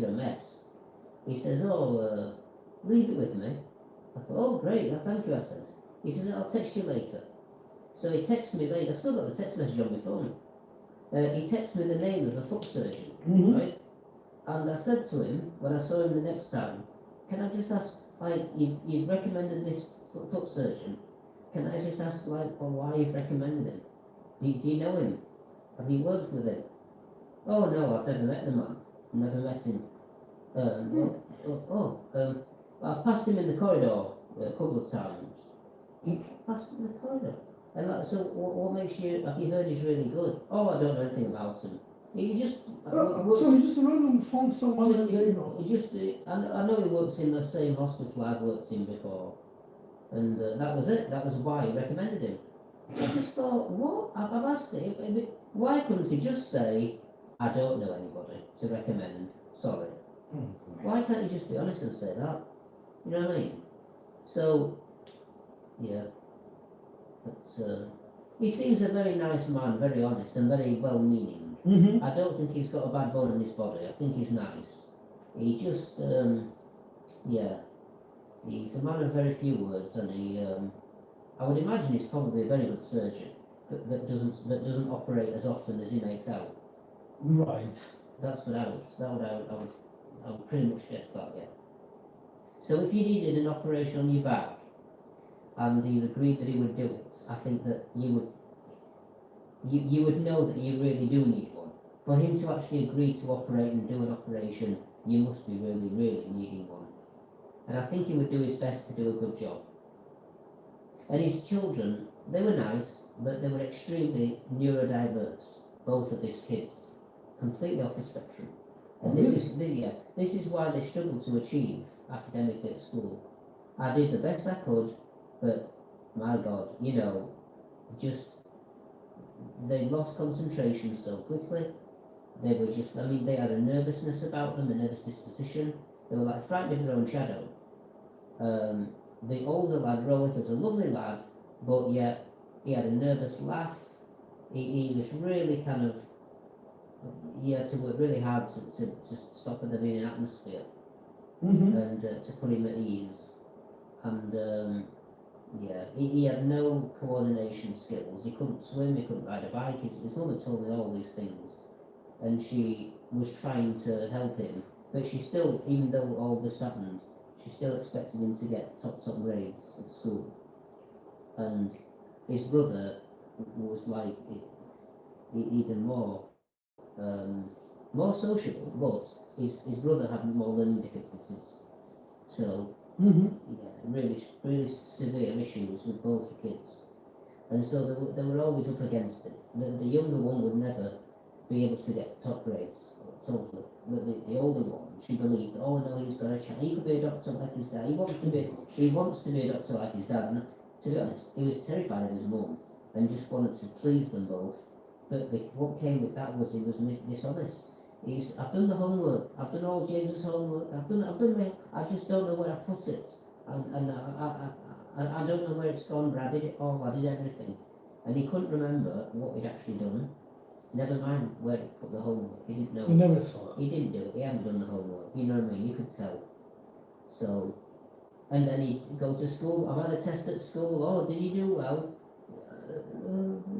created a mess. He says, oh, leave it with me. I thought, oh, great, thank you, I said. He says, I'll text you later. So he texted me later. I've still got the text message on my phone. He texted me the name of a foot surgeon, right? And I said to him, when I saw him the next time, can I just ask, like, you've recommended this foot surgeon. Can I just ask, like, why you've recommended him? Do you know him? Have you worked with him? Oh, no, I've never met the man. Never met him. I've passed him in the corridor a couple of times. Passed him in the corridor? And like, so what makes you, have you heard he's really good? Oh, I don't know anything about him. He just... so he just randomly found someone in the He just, I know he works in the same hospital I've worked in before. And that was it. That was why he recommended him. I just thought, what? I've asked him, why couldn't he just say, I don't know anybody to recommend, sorry. Why can't he just be honest and say that? You know what I mean? So, yeah. But, he seems a very nice man, very honest and very well-meaning. I don't think he's got a bad bone in his body. I think he's nice. He just, yeah. He's a man of very few words, and he, I would imagine he's probably a very good surgeon, but that doesn't operate as often as he makes out. Right. That's what I would pretty much guess that, yeah. So if you needed an operation on your back, and he agreed that he would do it, I think that you would know that you really do need one. For him to actually agree to operate and do an operation, you must be really, really needing one. And I think he would do his best to do a good job. And his children, they were nice, but they were extremely neurodiverse, both of these kids, completely off the spectrum. And this is why they struggled to achieve academically at school. I did the best I could, but my God, you know, just they lost concentration so quickly. They were just, I mean, they had a nervousness about them, a nervous disposition. They were like frightened of their own shadow. The older lad, Rowan, was a lovely lad, but yet he had a nervous laugh. He was really kind of, he had to work really hard to stop them in an atmosphere and to put him at ease. And yeah, he had no coordination skills. He couldn't swim, he couldn't ride a bike. His mum had told me all these things, and she was trying to help him, but she still, even though all this happened, she still expected him to get top grades at school. And his brother was like even more sociable, but his brother had more learning difficulties. So yeah, really severe issues with both the kids, and so they were always up against it. The younger one would never be able to get top grades totally, but the older one, she believed, oh no, he's got a chance. He could be a doctor like his dad. He wants to be a doctor like his dad. And to be honest, he was terrified of his mum and just wanted to please them both. But what came with that was he was dishonest. I've done the homework. I've done all James's homework. I've done I just don't know where I put it, and I don't know where it's gone. But I did it all. I did everything, and he couldn't remember what he'd actually done. Never mind where he put the homework. He didn't know. You never saw it. He didn't do it. He hadn't done the homework. You know what I mean? You could tell. So, and then he'd go to school. I've had a test at school. Oh, did you do well?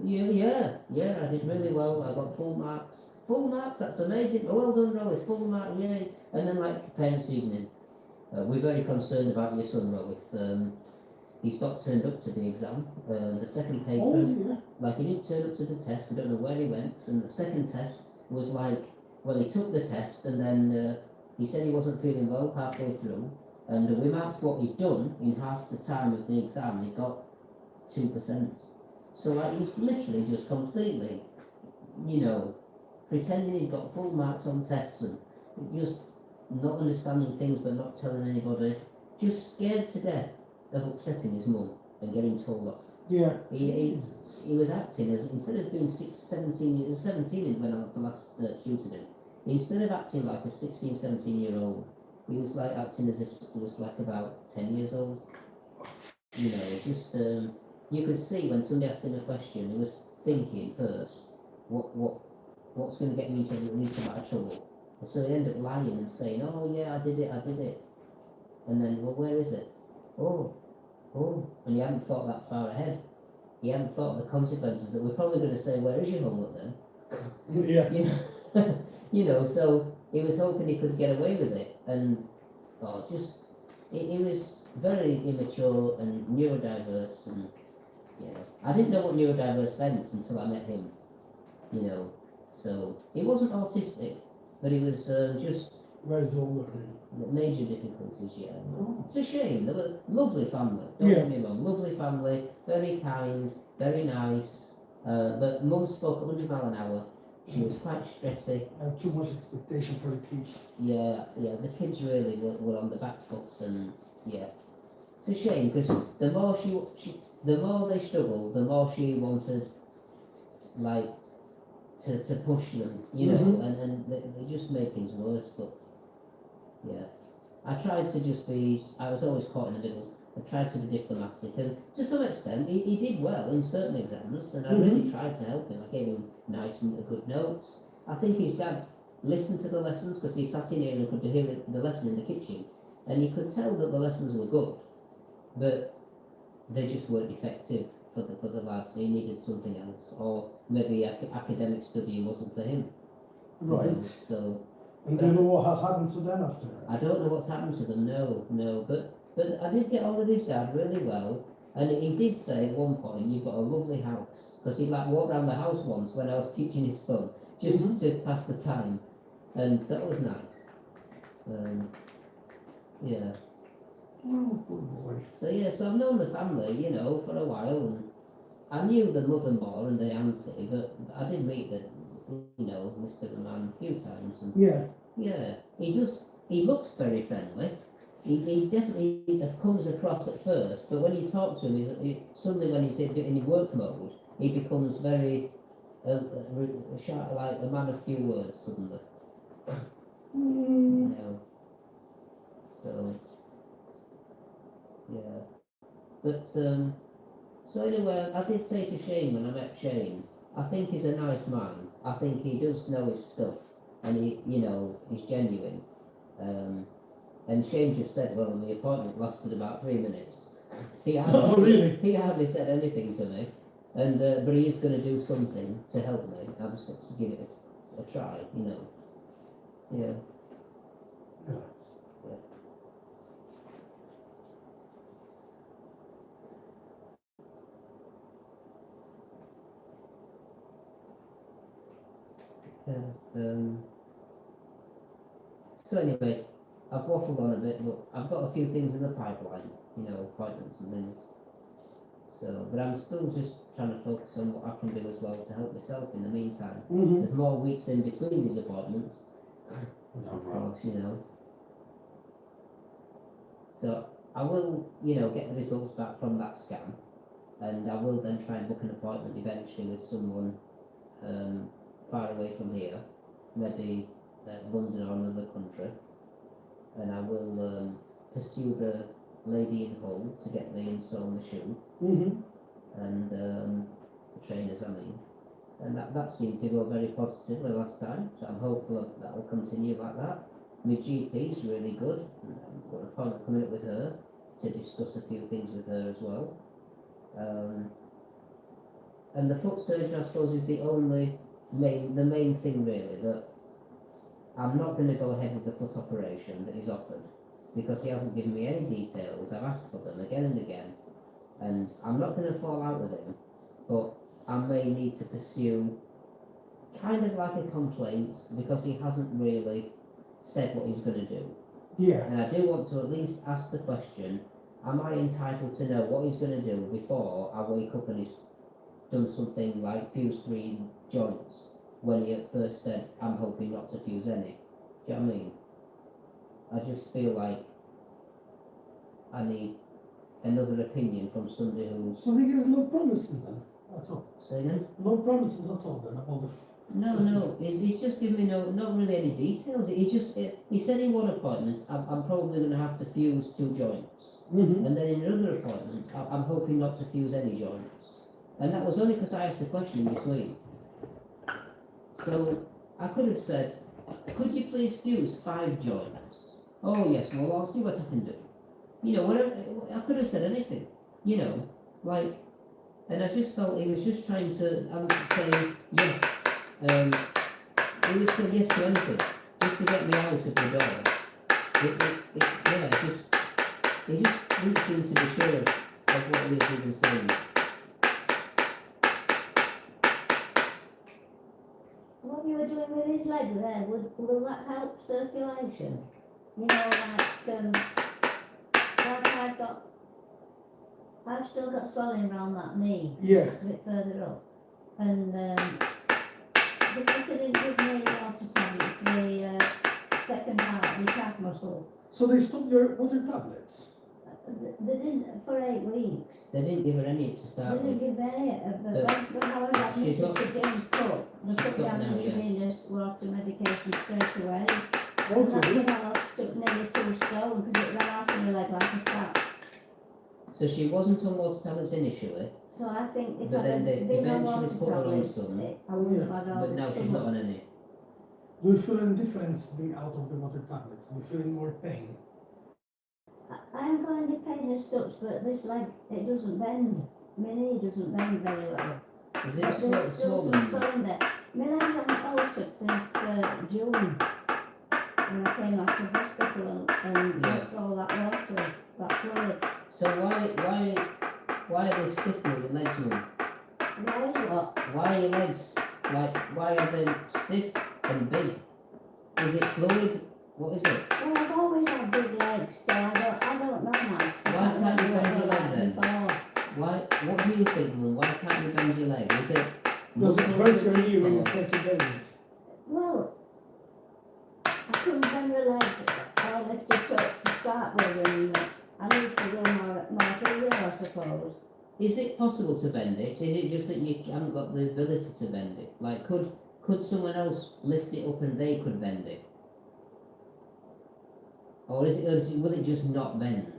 Yeah. I did really well. I got full marks. Full marks, that's amazing. Oh, well done, Rowie. Full mark, yay. And then, like, parents' evening. We're very concerned about your son, Rowie. He's not turned up to the exam. The second paper, like, he didn't turn up to the test. We don't know where he went. And the second test was like, well, he took the test and then he said he wasn't feeling well halfway through. And we marked what he'd done in half the time of the exam. He got 2%. So, like, he's literally just completely, you know, pretending he'd got full marks on tests and just not understanding things but not telling anybody, just scared to death of upsetting his mum and getting told off. Yeah. He was acting as, instead of being 17 when I last tutored him, instead of acting like a 16, 17-year-old, he was like acting as if he was like about 10 years old. You know, just, you could see when somebody asked him a question, he was thinking first, what's going to get me into that trouble? So he ended up lying and saying, oh yeah, I did it. And then, well, where is it? Oh, and he hadn't thought that far ahead. He hadn't thought of the consequences that we're probably going to say, where is your homework then? Yeah. You know, you know, so he was hoping he could get away with it, and he was very immature and neurodiverse, and I didn't know what neurodiverse meant until I met him, you know. So he wasn't autistic, but he was just Where's all learning? major difficulties. Yeah, Oh. it's a shame. They were lovely family. Don't get me wrong, lovely family, very kind, very nice. But Mum spoke 100 miles an hour. She was quite stressy. I have too much expectation for the kids. Yeah, the kids really were on the back foot, and yeah, it's a shame because the more the more they struggled, the more she wanted, like, to push them, you know, and they just made things worse. But yeah, I tried to just be. I was always caught in the middle. I tried to be diplomatic, and to some extent, he did well in certain exams, and I really tried to help him. I gave him nice and good notes. I think his dad listened to the lessons because he sat in here and could hear the lesson in the kitchen, and he could tell that the lessons were good, but they just weren't effective for the lad. He needed something else, or maybe academic studying wasn't for him. you know, Right. So And do you know what has happened to them after? I don't know what's happened to them. No, but I did get on with his dad really well, and he did say at one point, "You've got a lovely house," because he like walked around the house once when I was teaching his son just to pass the time, and that was nice. Yeah. Oh, good boy. So I've known the family, you know, for a while, and I knew the mother more and the auntie, but I did meet the, you know, Mr. Man a few times, and Yeah. he looks very friendly. He definitely comes across at first, but when you talk to him, suddenly when he's in work mode, he becomes very sharp, like a man of few words suddenly. You know. So yeah, but so anyway, I did say to Shane when I met Shane, I think he's a nice man. I think he does know his stuff, and he's genuine. And Shane just said, well, the appointment lasted about 3 minutes. Oh, really? He hardly said anything to me, and but he is going to do something to help me. I just got to give it a try, you know. Yeah. Relax. So anyway, I've waffled on a bit, but I've got a few things in the pipeline, you know, appointments and things. So, but I'm still just trying to focus on what I can do as well to help myself in the meantime. There's more weeks in between these appointments, of course, you know. So I will, get the results back from that scan, and I will then try and book an appointment eventually with someone far away from here, maybe London or another country, and I will pursue the lady in Hull to get me insole the shoe, and the trainers, I mean, and that seemed to go very positively last time, so I'm hopeful that will continue like that. My GP is really good, and I've got an appointment coming up with her to discuss a few things with her as well. And the foot surgeon, I suppose, is the main thing really, that I'm not going to go ahead with the foot operation that he's offered, because he hasn't given me any details. I've asked for them again and again, and I'm not going to fall out with him, but I may need to pursue kind of like a complaint, because he hasn't really said what he's going to do. Yeah. And I do want to at least ask the question, am I entitled to know what he's going to do before I wake up and he's done something like fuse 3 joints, when he at first said, I'm hoping not to fuse any? Do you know what I mean? I just feel like I need another opinion from somebody who's... So he gives no promises then, at all? Say again? No promises at all then about the... No, he's just giving me not really any details. He said in one appointment, I'm probably going to have to fuse 2 joints. And then in another appointment, I'm hoping not to fuse any joints. And that was only because I asked a question in between. So I could have said, could you please fuse 5 joints? Oh yes, well I'll see what I can do. You know, whatever, I could have said anything, you know, like, and I just felt he was just trying to say yes. He would say yes to anything, just to get me out of the door. Yeah, he just didn't seem to be sure of what he was even saying. What you were doing with his leg there, will that help circulation? You know, I've still got swelling around that knee. Yeah. Just a bit further up. And because they didn't give me water tablets, the second part, the calf muscle, So they stopped your water tablets? they didn't, for 8 weeks. They didn't give her any to They start didn't with. give any, but however, I She's admitted got- to James Cook, they she's put me got on now, yeah. intravenous water medication straight away. And that's Okay. when I lost nearly 2 stone, because it ran out of my leg like a tap. So she wasn't on water tablets initially, So I think if But I then they had been on eventually water put her on tablets, some. I wouldn't have had all but this now she's not on any. Do you feel any difference being out of the water tablets? Do you feel any more pain? I haven't got any pain as such, but this leg, it doesn't bend. My knee doesn't bend very well. Is But it there's still swollen? some swelling there. My legs haven't altered since June, when I came out of hospital and Yeah. lost all that water, that fluid. So why are they stiff with your legs, Mum? Why is what? Why are your legs, why are they stiff and big? Is it fluid? What is it? Well, I've always had big legs, so I don't know now. 'cause I Why don't can't you know what bend your they're leg like then? before. What do you think, Mum? Why can't you bend your leg? Is it Does it muscles hurt your or knee when you or- try to bend it? Well, I couldn't bend my leg or lift it up to start with, and I need to do more physio, I suppose. Is it possible to bend it? Is it just that you haven't got the ability to bend it? Like, could someone else lift it up and they could bend it? Or will it just not bend?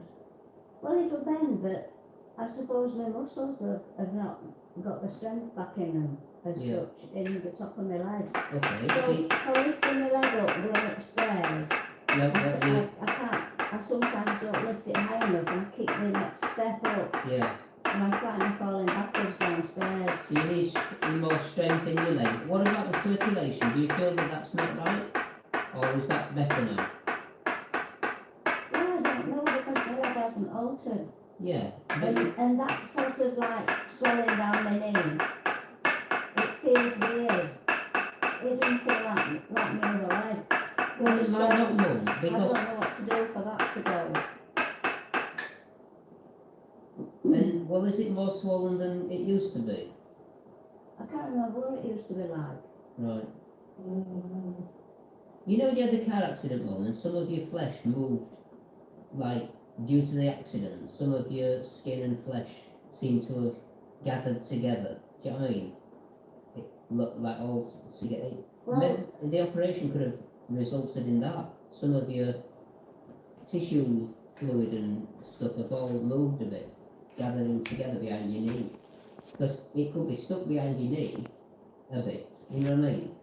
Well, it'll bend, but I suppose my muscles have not got the strength back in them as Yeah. such, in the top of my leg. Okay, So, see, if I lift my leg up going upstairs, no, but I can't, I sometimes don't lift it high enough and I keep the next step up, yeah. and I'm frightened of falling backwards downstairs. So you need more strength in your leg. What about the circulation? Do you feel that that's not right? Or is that better now? Well, I don't know, because my leg hasn't altered. Yeah, but And that sort of like swelling down my knee, it feels weird. It doesn't feel like my other leg. well, it might not, Mum, I don't because know what to do for that to go. and well, is it more swollen than it used to be? I can't remember what it used to be like. Right. You know, you had the car accident, Mum, and some of your flesh moved, like due to the accident. Some of your skin and flesh seemed to have gathered together. Do you know what I mean? It looked like all together. Well, The operation could have resulted in that. Some of your tissue fluid and stuff have all moved a bit, gathering together behind your knee. Because it could be stuck behind your knee a bit, you know what I mean?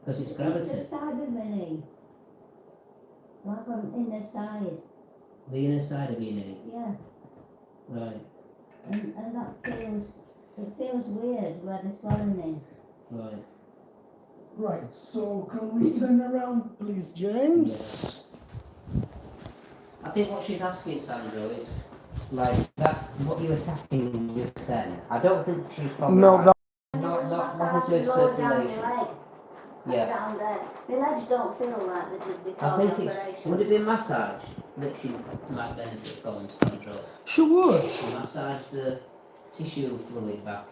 Because it's it's gravity. the side of my knee. Like on the inner side, The inner side of your knee. yeah. Right, And that feels weird where the swelling is. right. Right, so can we turn around, please, James? I think what she's asking, Sandro, is like that, what you were attacking just then. I don't think she's probably No, right. that, Not nothing to do with Lower down circulation. my leg. Yeah. Down there. My legs don't feel like they did before I think the it's, operation. would it be a massage that she might benefit from, Sandro? she would. To massage the tissue fluid back.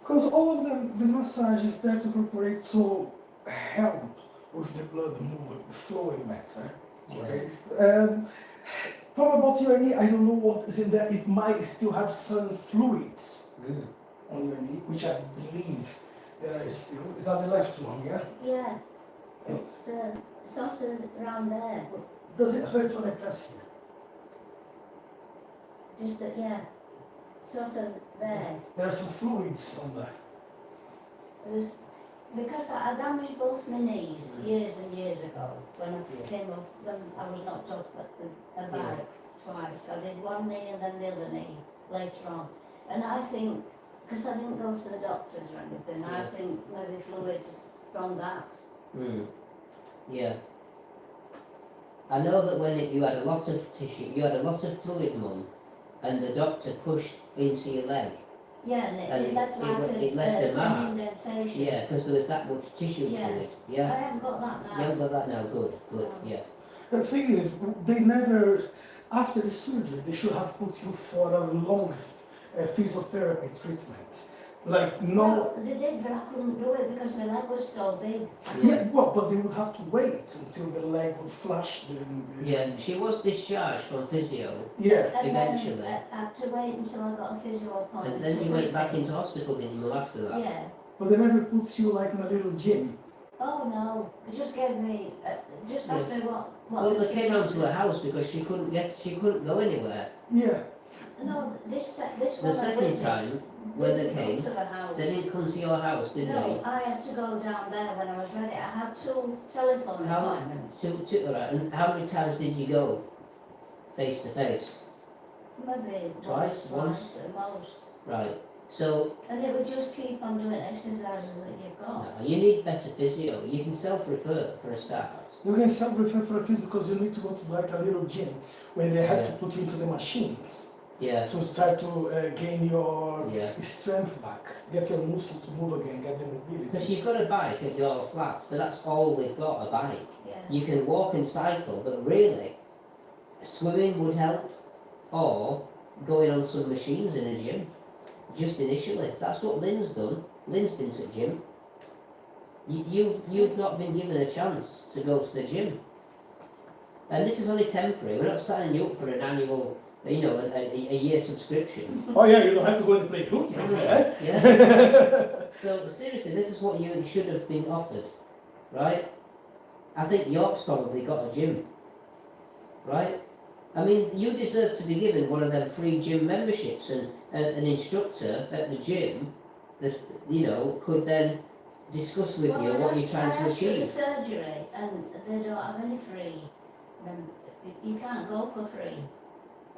Because all of them, the massage is there to incorporate to help with the blood moving, flowing better. Okay. Problem about your knee, I don't know what is in there. It might still have some fluids Mm. on your knee, which I believe there is still. Is that the left one? Yeah. Yeah. It's sort of around there. Does it hurt when I press here? Just yeah. Sort of there. There are some fluids on there. There's Because I damaged both my knees years and years ago when I came off, when I was knocked off the bike twice. I did one knee and then the other knee later on. And I think, because I didn't go to the doctors or anything, I think maybe fluids from that. Yeah. I know that when you had a lot of tissue, you had a lot of fluid, Mum, and the doctor pushed into your leg. Yeah, and And it left like it left a an mark. indentation. Yeah, because there was that much tissue Yeah. fluid. I Yeah. haven't got that You now. haven't got that now. Good. Good. No. Yeah. The thing is, they never, after the surgery, they should have put you for a long physiotherapy treatment. Like, no. Well, they did, but I couldn't do it because my leg was so big. Yeah, well, but they would have to wait until the leg would flush. Yeah. She was discharged from physio, Yeah. And Eventually. then I had to wait until I got a physio appointment. and then to you went wait. back into hospital, didn't you, Mum, after that? Yeah. But they never put you like in a little gym. Oh no, it just gave me, just asked me what Well, the they came round to suggestion- her house because she couldn't go anywhere. Yeah. No, this The one I second went time, when they didn't came, come to the house. they didn't come to your house, did No, I had to go down there when I was ready. I had 2 telephone How- appointments. they? Alright, and how many times did you go face to face? Maybe Twice, once at most. Right. So And it would just keep on doing exercises that you've got. no, you need better physio. You can self-refer for a start. You can self-refer for a physio because you need to go to like a little gym where they have Yeah. to put you into the machines Yeah. to start to gain your Yeah. strength back, get your muscle to move again, get the Because mobility. you've got a bike at your flat, but that's all they've got, a bike. Yeah. You can walk and cycle, but really, swimming would help, or going on some machines in a gym, just initially. That's what Lynn's done. Lynn's been to the gym. You've not been given a chance to go to the gym. And this is only temporary. We're not signing you up for an annual, a year subscription. Oh yeah, you don't have to go and play hoop, right? Yeah. So seriously, this is what you should have been offered, right? I think York's probably got a gym, right? I mean, you deserve to be given one of them free gym memberships, and an instructor at the gym that could then discuss with you what you're trying to I had achieve. surgery and they don't have any free. You can't go for free.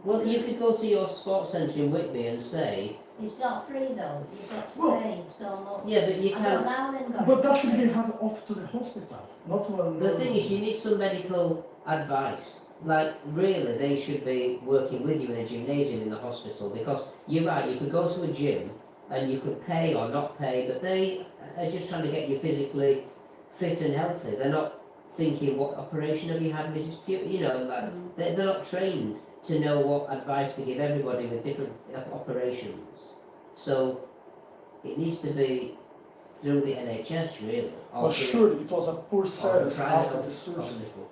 Well, you could go to your sports centre in Whitby and say, It's not free though. You've got to Well, pay so much. yeah, but you I know can't. now Lynn got But it that for should free. be had off to the hospital, not to a. The thing is, you need some medical advice. Like, really, they should be working with you in a gymnasium in the hospital, because you're right, you could go to a gym and you could pay or not pay, but they are just trying to get you physically fit and healthy. They're not thinking, what operation have you had, Mrs. Pugh? They're not trained to know what advice to give everybody with different operations. So, it needs to be through the NHS, really. or But through- surely it was a poor or the service private after the surgery. hospital.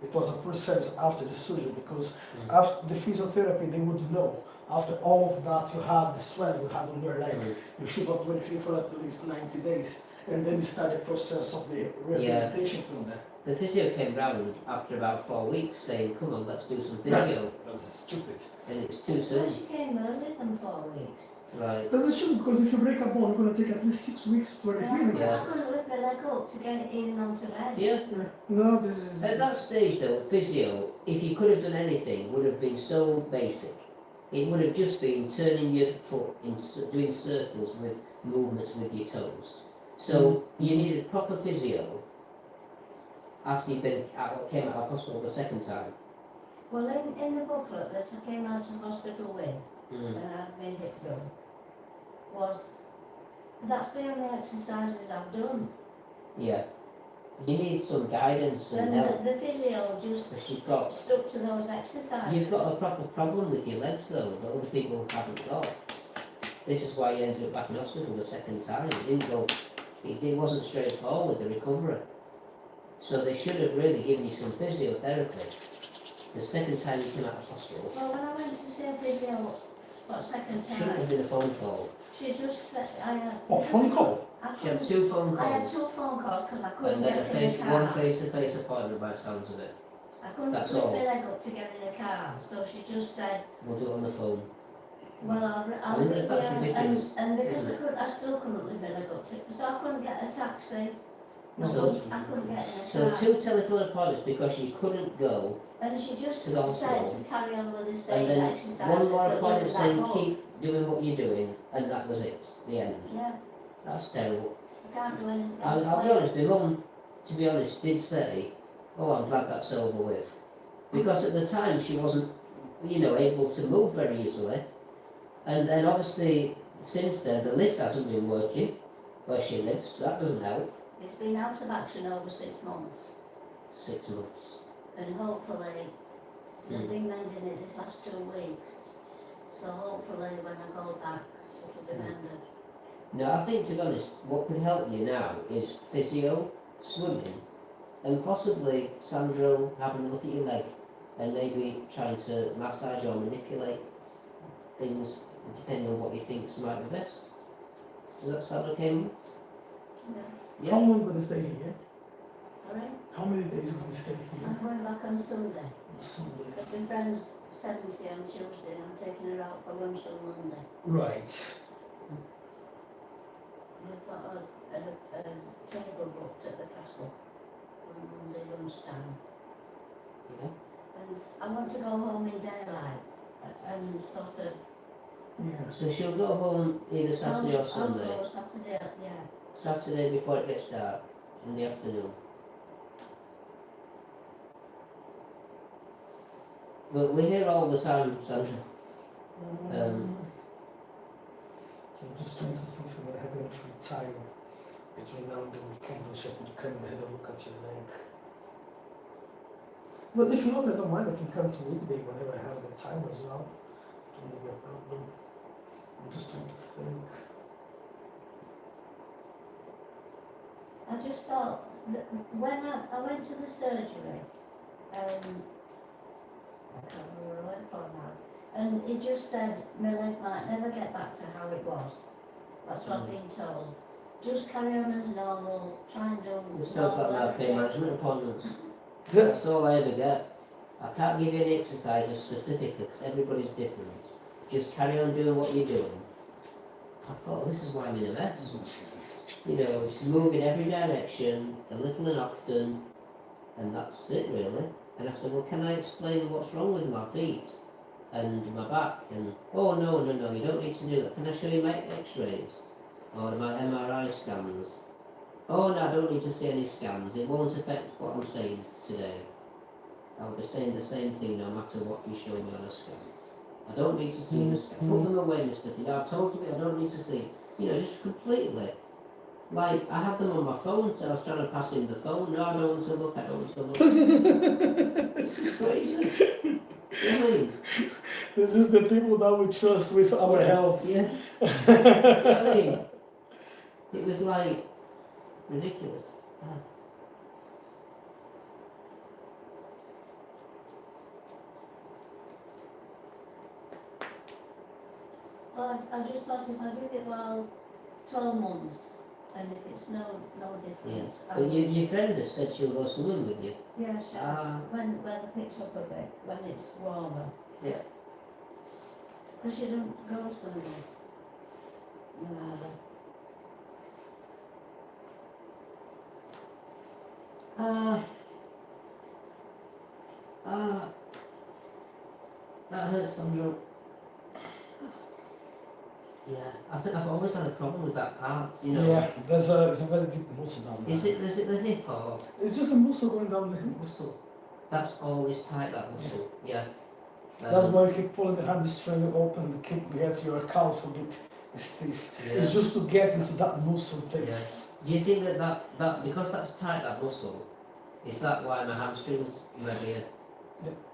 It was a poor service after the surgery because Mm. after the physiotherapy they would know after all of that you had the swelling you had on your leg. Mm. You should not do anything for at least 90 days. And then you start the process of the rehabilitation from there. The physio came round after about 4 weeks saying, come on, let's do some physio. That's stupid. And it was too Well, soon. she came earlier than 4 weeks. Right. That's a shame because if you break a bone, you're going to take at least 6 weeks for the healing I Yeah. process. couldn't lift my leg up to get it in onto bed. Yeah. Yeah. No, this is. At that stage though, physio, if you could have done anything, would have been so basic. It would have just been turning your foot, doing circles with movements with your toes. So you needed proper physio after you'd came out of hospital the second time. Well, in the booklet that I came out of hospital with, Mm. when I had my hip done, that's the only exercises I've done. Yeah. You need some guidance and help. And the physio just Because you've got stuck to those exercises. You've got a proper problem with your legs though, that other people haven't got. This is why you ended up back in hospital the second time. It wasn't straightforward, the recovery. So they should have really given you some physiotherapy. The second time you came out of hospital. Well, when I went to see a physio for second Shouldn't have time, been a phone call. she just said, I had... Oh, phone call? I She had couldn't- 2 phone I had calls. 2 phone calls because I couldn't And then get in the car. one face-to-face appointment by the sounds of it. I couldn't that's lift all. my leg up to get in the car, so she just said, We'll do it on the phone. Well, I mean, that's ridiculous, and because isn't it? I still couldn't live in NEGOTETA, so I couldn't get a taxi. No, So- that's I couldn't get in a So car. 2 telephone appointments because you couldn't go, And she just to the said hospital. to carry on with the and same then exercises one more that were in appointment that saying book. keep doing what you're doing, and that was it, the end. Yeah, That's terrible. I can't do anything I'll else. be honest, my mum, to be honest, did say, oh, I'm glad that's over with. Because at the time she wasn't, able to move very easily. And then obviously, since then, the lift hasn't been working where she lives, so that doesn't help. It's been out of action over 6 months, 6 months. and hopefully they've Mm. been mending it this last 2 weeks. So hopefully when I go back, it'll be mended. No, I think, to be honest, what could help you now is physio, swimming, and possibly, Sandro, having a look at your leg and maybe trying to massage or manipulate things depending on what you think might be best. Does that sound okay? Mum? Yeah, How long gonna stay here? alright. How many days gonna stay here? I'm going back on Sunday. Sunday. But my friend's 70 on Tuesday and I'm taking her out for lunch on Monday. Right. We've got a table booked at the castle on Monday lunchtime. Yeah. And I want to go home in daylight and sort of... Yeah. So she'll go home either Saturday or I'll Sunday. go Saturday, yeah. Saturday before it gets dark, in the afternoon. But we're here all the time, Sandra. I'm just trying to think if I'm gonna have any free time between now and the weekend, which I could come and have a look at your leg. But if not, I don't mind. I can come to weekday whenever I have the time as well. Don't be a problem. I'm just trying to think. I just thought that when I went to the surgery, I can't remember what I went for now, and it just said my leg might never get back to how it was. That's what I've been told. Just carry on as normal, try and do It sounds like my normal pain management appointments. Yeah. That's all I ever get. I can't give you any exercises specifically because everybody's different. Just carry on doing what you're doing. I thought, this is why I'm in a mess. Just move in every direction, a little and often, and that's it really. And I said, well, can I explain what's wrong with my feet and my back? And, oh, no, you don't need to do that. Can I show you my x-rays or my MRI scans? Oh, no, I don't need to see any scans. It won't affect what I'm saying today. I'll be saying the same thing no matter what you show me on a scan. I don't need to see the scan. Put them away, Mr. Peter. I've told you I don't need to see. Just completely. Like, I had them on my phone, so I was trying to pass him the phone. No, I don't want to look, I don't want to look. It's crazy. You know what I mean? This is the people that we trust with our health. Yeah. Do you know what I mean? It was like, ridiculous. Well, I just thought if I give it 12 months, and if it's no different, I But will- your friend has said she'll go swimming with you. Yeah, she has. Ah. When it picks up a bit, when it's warmer. Yeah. Because you don't go swimming. No. That hurts, Sandra. Yeah, I think I've always had a problem with that part, Yeah, it's a very deep muscle down there. Is it the hip or It's just a muscle going down the hip. muscle? That's always tight, that muscle, yeah. That's why you keep pulling the hamstring open, keep get your calf a bit stiff. Yeah. It's just to get into that muscle takes. Do you think that because that's tight, that muscle, is that why my hamstrings maybe are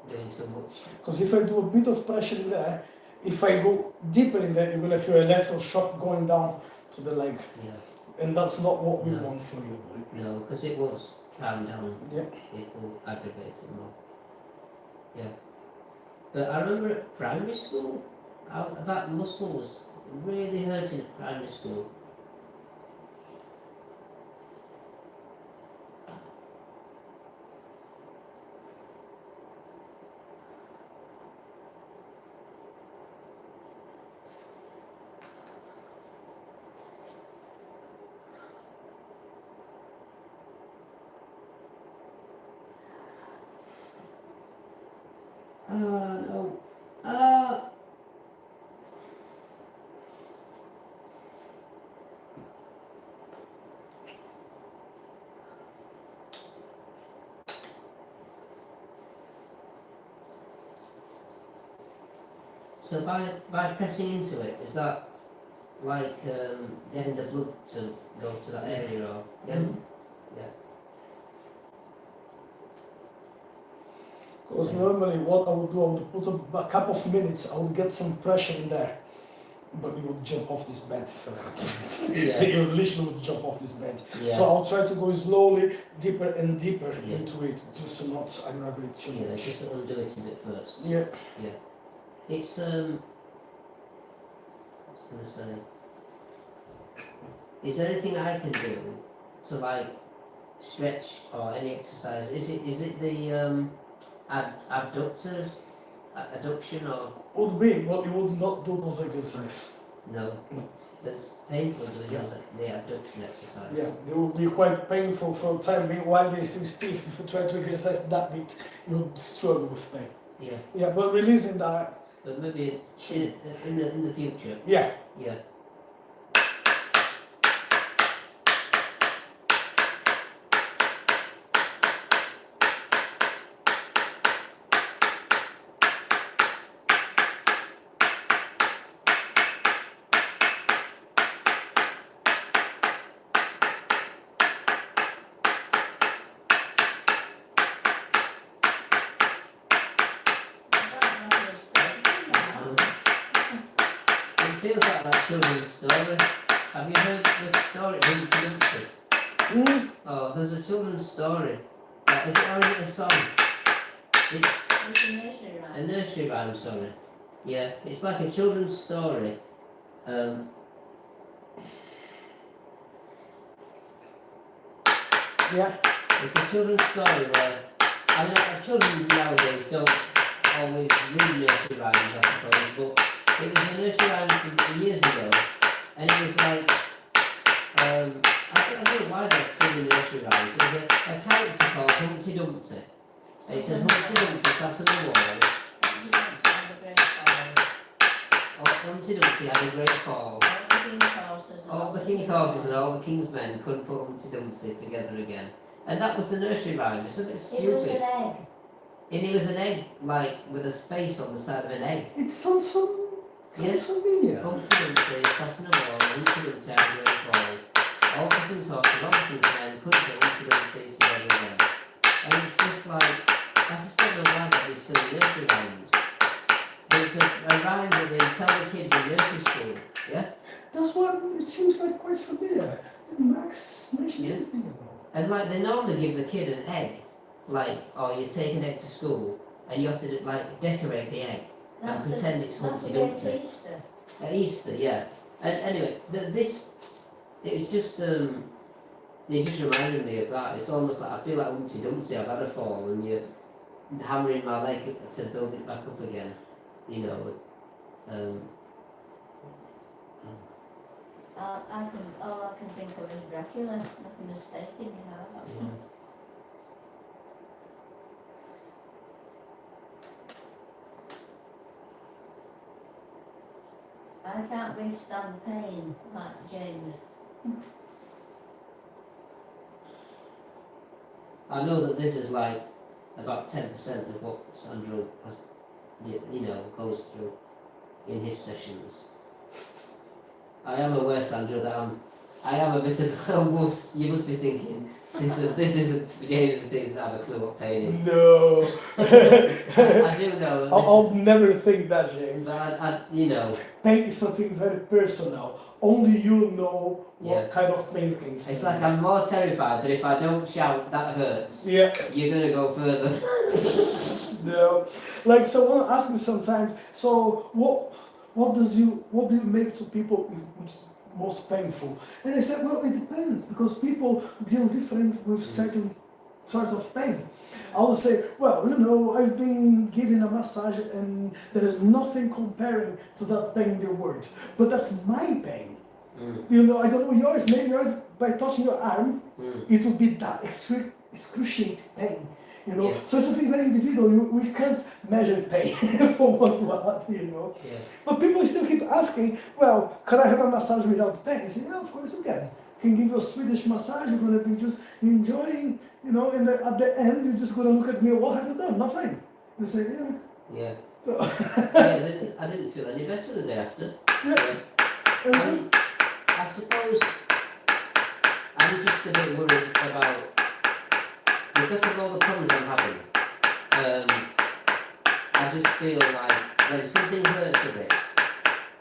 doing too much? Because if I do a bit of pressure in there, if I go deeper in there, you're gonna feel electrical shock going down to the leg, Yeah. and that's not what we No. want for your body. No, because it won't calm down. Yeah. It will aggravate it more. Yeah. But I remember at primary school, that muscle was really hurting at primary school. No. So by pressing into it, is that like getting the blood to go to that area or yeah? Mhm. Yeah. Because normally what I would do, I would put a couple of minutes, I would get some pressure in there. But you would jump off this bed. Yeah. You literally would jump off this bed. Yeah. So I'll try to go slowly, deeper and deeper Yeah. into it, just to not aggravate too Yeah, much. just undo it a bit first. Yeah. It's I was gonna say, is there anything I can do to like stretch or any exercise? Is it the abductors, adduction or Would be, but you would not do those exercises. no? No. It's painful doing Yeah. the abduction exercise. Yeah, they will be quite painful for a time being while they're still stiff. If you try to exercise that bit, you'll struggle with pain. Yeah, Yeah, but releasing that, but maybe in the future. yeah. Yeah. It feels like that children's story. Have you heard the story Humpty Dumpty? Mm. Oh, there's a children's story. Is it or is it a song? It's It's a nursery a rhyme. nursery rhyme, sorry. Yeah, it's like a children's story. Yeah. It's a children's story where, I mean, children nowadays don't always read nursery rhymes, I suppose, but it was a nursery rhyme from years ago, and it was like, I don't know why they're singing nursery rhymes. There's a character called Humpty Dumpty. And it says Humpty Dumpty sat on the wall. You want to have a great fall. Oh, Humpty Dumpty had a great fall. All the king's horses and All the king's horses and all the king's men couldn't put Humpty Dumpty together again. And that was the nursery rhyme. It's a bit It was stupid. an egg. And it was an egg, like, with a face on the side of an egg. It sounds Yeah. familiar. Humpty Dumpty sat on the wall, Humpty Dumpty had a great fall. All the king's horses, all the king's men couldn't put Humpty Dumpty together again. And it's just like, I just don't know why they do silly nursery rhymes. But it's a rhyme that they tell the kids in nursery school, yeah? That's what it seems like quite familiar. Did Max mention Yeah. anything about And like, they normally give the kid an egg, like, or you take an egg to school, and you have to, like, decorate the egg. That's pretend a, it's that's Humpty a great Dumpty. Easter. At Easter, yeah. And anyway, it's just, it just reminded me of that. It's almost like I feel like Humpty Dumpty, I've had a fall and you're hammering my leg to build it back up again, you know. All I can think of is Dracula, making a mistake in your heart. I can't withstand pain like James. I know that this is like about 10% of what Sandro has, you know, goes through in his sessions. I am aware, Sandra, that I am a bit of a wuss. You must be thinking, this is James doesn't have a clue what pain is. No. I do know. I'll never think that, James. But I, you know, Pain is something very personal. Only you know what Yeah. kind of pain can it's like I'm more terrified that if I don't shout, that hurts. Yeah. You're gonna go further. No. Like someone asked me sometimes, so what do you make to people which is most painful? And I said, well, it depends, because people deal different with certain sorts of pain. I would say, well, you know, I've been given a massage and there is nothing comparing to that pain in the world. But that's my pain. You know, I don't know yours, maybe yours, by touching your arm, it would be that excruciating pain. you know. Yeah. So it's something very individual. We can't measure pain from one to another, you know. Yeah. But people still keep asking, well, can I have a massage without pain? I say, yeah, of course you can. Can give you a Swedish massage, you're gonna be just enjoying, you know, and at the end you're just gonna look at me, what have you done? Nothing. You say, yeah. Yeah. So Yeah, I didn't feel any better the day after. yeah. And then, I suppose I'm just a bit worried about, because of all the problems I'm having, I just feel like when something hurts a bit,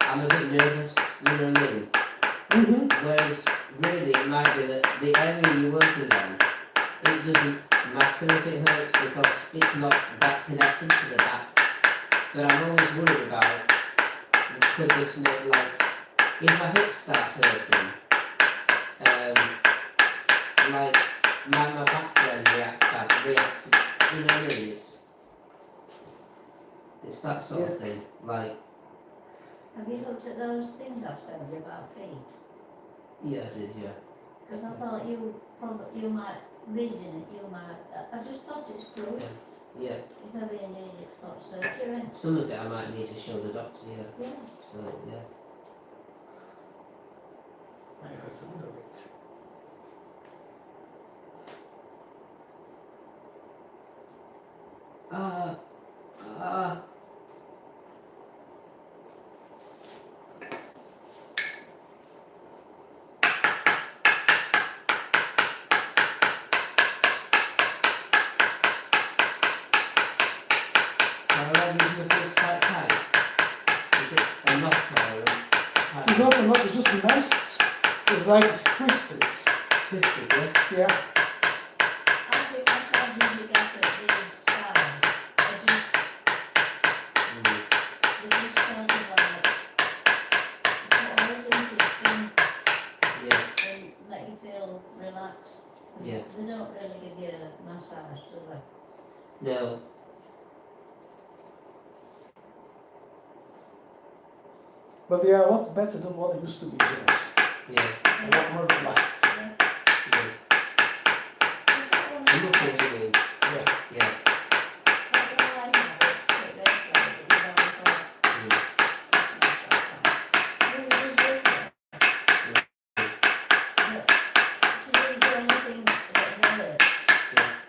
I'm a bit nervous, you know what I mean? Whereas really it might be that the area you're working on, it doesn't matter if it hurts because it's not that connected to the back. But I'm always worried about, could this make, like, if my hip starts hurting, like, my back then react, you know what I mean? It's that sort of thing, like, Have you looked at those things I've said about feet? yeah, I did, yeah. Because I thought you might, reading it, you might, I just thought it's proof. Yeah, If ever you need it for surgery. some of it I might need to show the doctor, yeah, Yeah. so, yeah. I hurt a little bit. So are all these muscles quite tight? Is it a knot or tight? It's not a lot, it's just nice. It's like it's twisted. Twisted, yeah? Yeah. I think massages you get at these spas are just, they're just sort of like, put holes into your skin Yeah, and make you feel relaxed. Yeah. They don't really give you a massage, do they? no, But they are a lot better than what they used to be, James. yeah, A lot more relaxed. Yeah. yeah. Is that one The of muscles, you mean? Yeah. Yeah. that one I have at Redford that you don't for Christmas or something? Really is different. But, so you do anything that hurts? Yeah.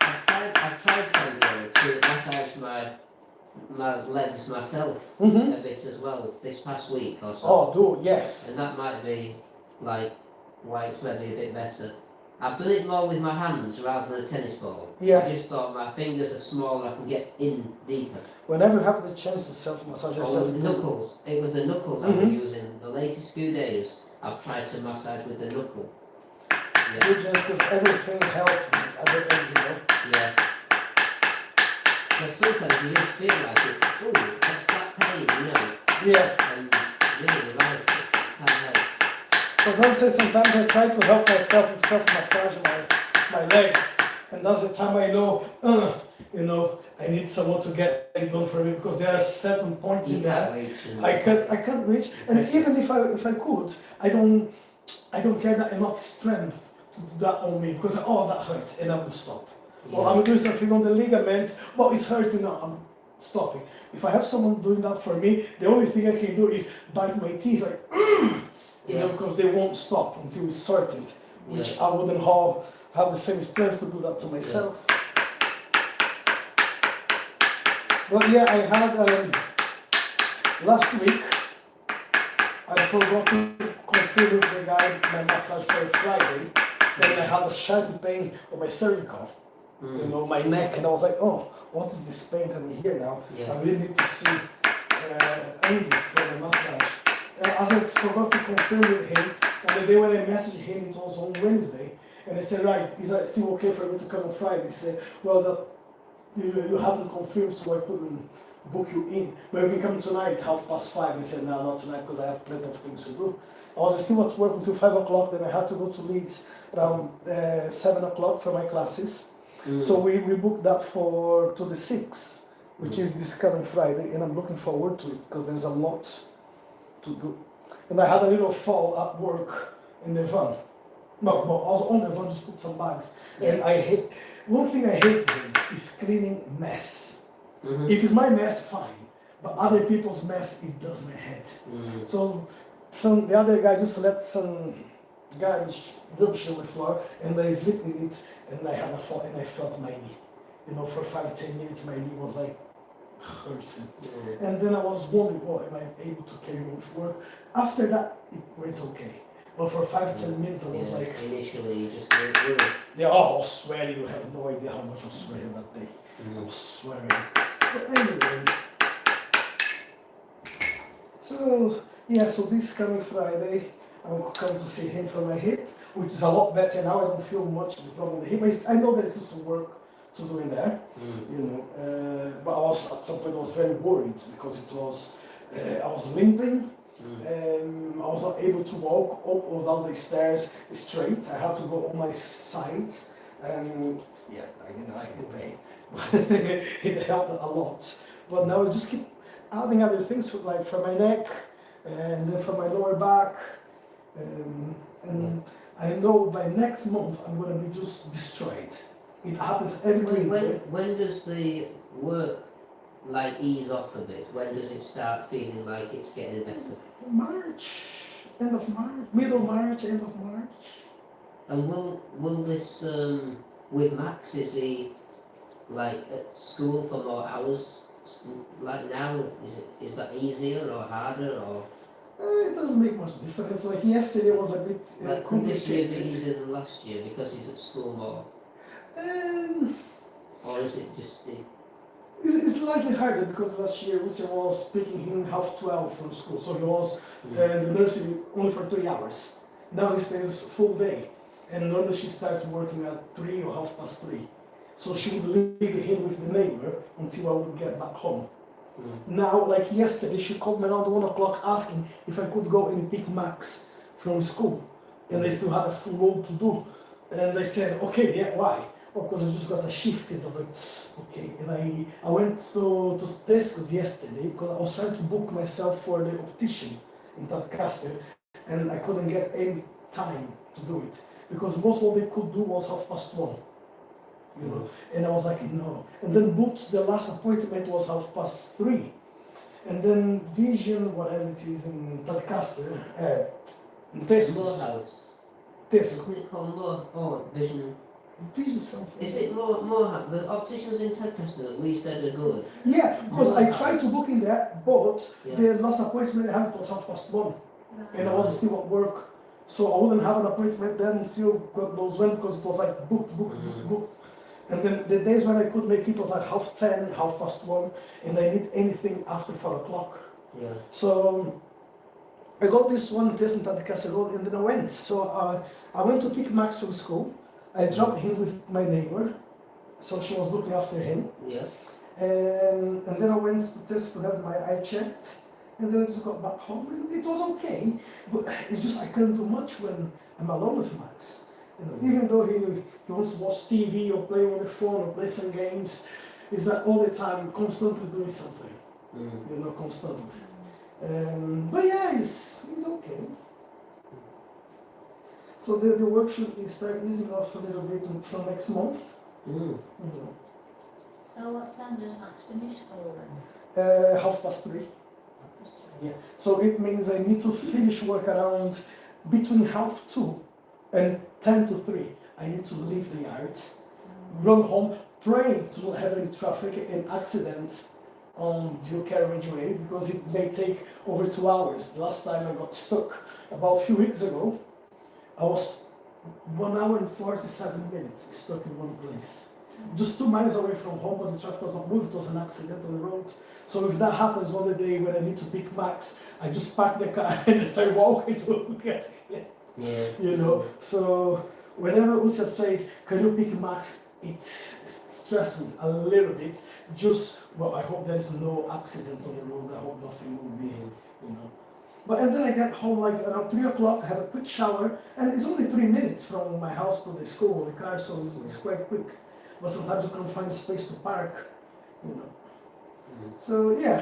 I've tried Sandra to massage my legs myself Mm-hmm. a bit as well this past week or so. Oh, do, yes. And that might be like why it's maybe a bit better. I've done it more with my hands rather than a tennis ball. Yeah. I just thought my fingers are smaller, I can get in deeper. Whenever you have the chance to self-massage Or yourself, with the do. knuckles. It was the knuckles I was Mhm. using. The latest few days I've tried to massage with the knuckle. Yeah, Do just because everything helps at the end, you know. yeah. Because sometimes you just feel like it's, ooh, that's that pain, you know. Yeah. And yeah, you're right, it can't help. Because I say sometimes I try to help myself with self-massage my leg. And that's the time I know, you know, I need someone to get it done for me because there are certain points You in can't there reach and I can't reach. And even if I could, I don't carry that enough strength to do that on me because that hurts and I will stop. Well, I'm doing something on the ligaments, well, it's hurting now, I'm stopping. If I have someone doing that for me, the only thing I can do is bite my teeth, like, you know, because they won't stop until it's sorted, which I wouldn't have the same strength to do that to myself. But yeah, I had, last week, I forgot to confirm with the guy my massage for Friday, then I had a sharp pain on my cervical. You know, my neck, and I was like, oh, what is this pain coming here now? Yeah. I really need to see Andy for the massage. As I forgot to confirm with him, on the day when I messaged him, it was on Wednesday, and I said, right, is that still okay for me to come on Friday? He said, well, you haven't confirmed, so I couldn't book you in. But you can come tonight, 5:30. I said, no, not tonight, because I have plenty of things to do. I was still at work until 5 o'clock, then I had to go to Leeds around 7 o'clock for my classes. So we booked that to the 6th, which is this coming Friday, and I'm looking forward to it because there's a lot to do. And I had a little fall at work in the van. No, I was on the van, just put some bags. And I hit, one thing I hate is cleaning mess. Mhm. If it's my mess, fine. But other people's mess, it does my head. Mm. So the other guy just left some garbage rubbish on the floor, and I slipped in it, and I had a fall, and I felt my knee. You know, for 5-10 minutes, my knee was like hurting. Mm. And then I was wondering, oh, am I able to carry on with work? After that, it went okay. But for 5-10 minutes, I was Yeah, like, initially you just weren't worried. yeah, oh, I was swearing. You have no idea how much I was swearing that day. I was swearing. But anyway. So, yeah, so this coming Friday, I'm coming to see him for my hip, which is a lot better now. I don't feel much the problem with the hip. I know there's still some work to do in there, you know. But I was, at some point, I was very worried because it was, I was limping. I was not able to walk up or down the stairs straight. I had to go on my sides, and yeah, I didn't like the pain, but it helped a lot. But now I just keep adding other things for my neck, and then for my lower back, and I know by next month I'm gonna be just destroyed. It happens every winter. When does the work like ease off a bit? When does it start feeling like it's getting better? March, end of March, middle March, end of March. And will this with Max, is he like at school for more hours like now? Is that easier or harder or It doesn't make much difference. Like yesterday was a bit like could this year be complicated. easier than last year because he's at school more? Um, Or is it just it's slightly harder because last year Lucia was picking him 12:30 from school, so he was in the nursery only for 3 hours. Now he stays full day, and normally she starts working at 3 or 3:30. So she would leave him with the neighbor until I would get back home. Now, like yesterday, she called me around 1 o'clock asking if I could go and pick Max from school, and I still had a full load to do. And I said, okay, yeah, why? Well, because I just got a shift in. I was like, okay. And I went to Tesco's yesterday because I was trying to book myself for the optician in Tadcaster, and I couldn't get any time to do it because most what they could do was 1:30. You know, and I was like, no. And then Boots, the last appointment was 3:30. And then Vision, whatever it is in Tadcaster, in Tesco. Morehouse? Tesco. Isn't it called More? Oh, Vision. Vision something. Is it Morehouse? The opticians in Tadcaster that we said are good. Yeah, because I tried to book in there, but Yeah. the last appointment I had was 1:30. And I was still at work. So I wouldn't have an appointment then until God knows when, because it was like booked. And then the days when I could make it was like 10:30, 1:30, and I need anything after 4 o'clock. Yeah. So I got this one test in Tadcaster Road, and then I went. So I went to pick Max from school. I dropped him with my neighbor, so she was looking after him. Yeah. And then I went to test to have my eye checked, and then I just got back home, and it was okay. But it's just I can't do much when I'm alone with Max. You know, even though he wants to watch TV or play on the phone or play some games, is that all the time constantly doing something. You know, constantly. But yeah, he's okay. So the work should start easing off a little bit from next month. So what time does Max finish school then? 3:30. Yeah. So it means I need to finish work around between 2:30 and 2:50. I need to leave the yard, run home, praying to not have any traffic and accidents on the carriageway because it may take over 2 hours. The last time I got stuck about a few weeks ago, I was 1 hour and 47 minutes stuck in one place. Just 2 miles away from home, but the traffic was not moved. It was an accident on the road. So if that happens on the day when I need to pick Max, I just park the car and I start walking to get him. Yeah. You know, so whenever Usia says, can you pick Max, it stresses me a little bit. Just, well, I hope there's no accidents on the road. I hope nothing will be, you know. But and then I get home like around 3 o'clock, I have a quick shower, and it's only 3 minutes from my house to the school, the car, so it's quite quick. But sometimes you can't find space to park, you know. So yeah,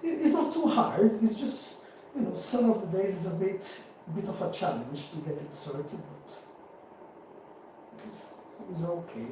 it's not too hard. It's just, you know, some of the days is a bit of a challenge to get it sorted, but it's okay.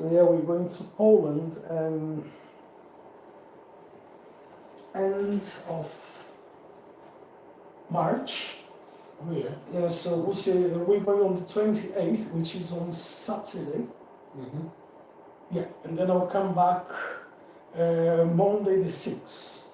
So yeah, we're going to Poland end of March. Oh yeah. Yeah, so we're going on the 28th, which is on Saturday. Mm-hmm. Yeah, and then I'll come back Monday the 6th,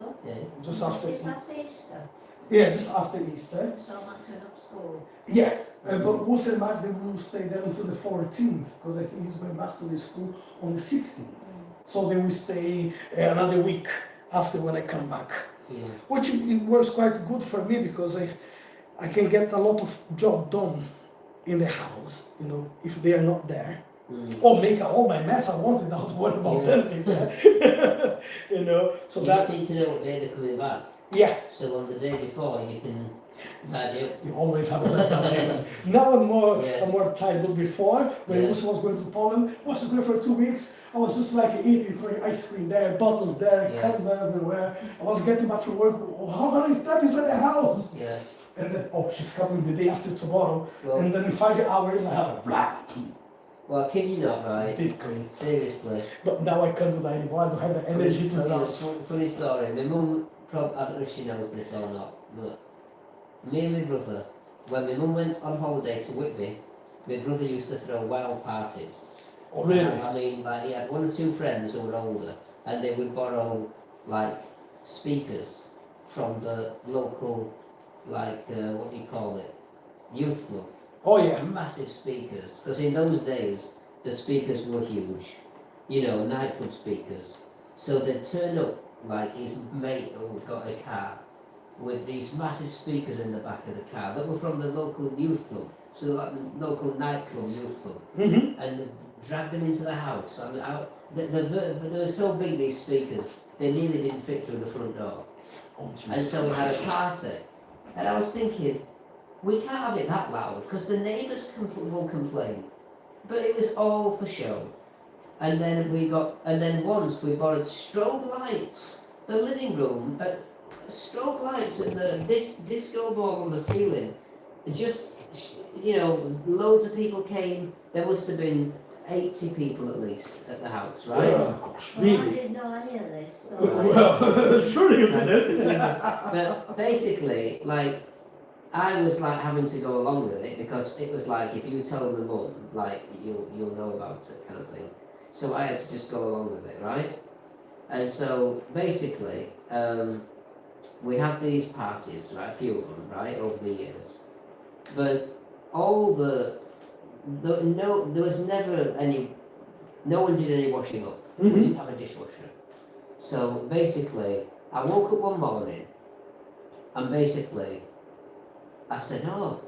Okay. just after. Is that Easter? Yeah, just after Easter. So Max is off school. Yeah, but Wolves and Max, they will stay there until the 14th, because I think he's going back to the school on the 16th. So they will stay another week after when I come back. Yeah. Which it works quite good for me, because I can get a lot of job done in the house, you know, if they are not there. Or make all my mess I want without worrying about them being there. You know, so You that, just need to know what day they're coming back. yeah, So on the day before you can tidy up. you always have that. Now I'm more Yeah. I'm more tired, but before, when Yeah. I was going to Poland, I was going for 2 weeks, I was just like eating, throwing ice cream there, bottles there, Yeah. cans everywhere. I was getting back from work, oh, how can I step inside the house? Yeah. And then, oh, she's coming the day after tomorrow, Well, and then in 5 hours I have a black well, kid you not, right? deep clean. Seriously. But now I can't do that anymore, I don't have the energy to Tell do you a that. funny story. My mum, I don't know if she knows this or not, but me and my brother, when my mum went on holiday to Whitby, my brother used to throw wild parties. Oh, really? I mean, like he had 1 or 2 friends who were older, and they would borrow like speakers from the local, like what do you call it, youth club. Oh, yeah. Massive speakers, because in those days the speakers were huge, you know, nightclub speakers. So they'd turn up like his mate who got a car with these massive speakers in the back of the car that were from the local youth club, so like the local nightclub youth club, Mm-hmm. and they dragged them into the house. And they were so big, these speakers, they nearly didn't fit through the front door. Oh, And so we had a party, and I was thinking, we can't have it that loud because the neighbours will complain. But it was all for show. And then once we borrowed strobe lights, the living room, strobe lights and the disco ball on the ceiling. Just, you know, loads of people came. There must have been 80 people at least at the house, right? Oh, gosh, Well, I really? didn't know any of this. So Well, surely you did it. But basically, like, I was like having to go along with it because it was like if you tell the mum, like you'll know about it kind of thing. So I had to just go along with it, right? And so basically, we have these parties, right? A few of them, right, over the years. But all there was never any. No one did any washing up. We didn't have a dishwasher. So basically, I woke up one morning, and basically, I said, oh,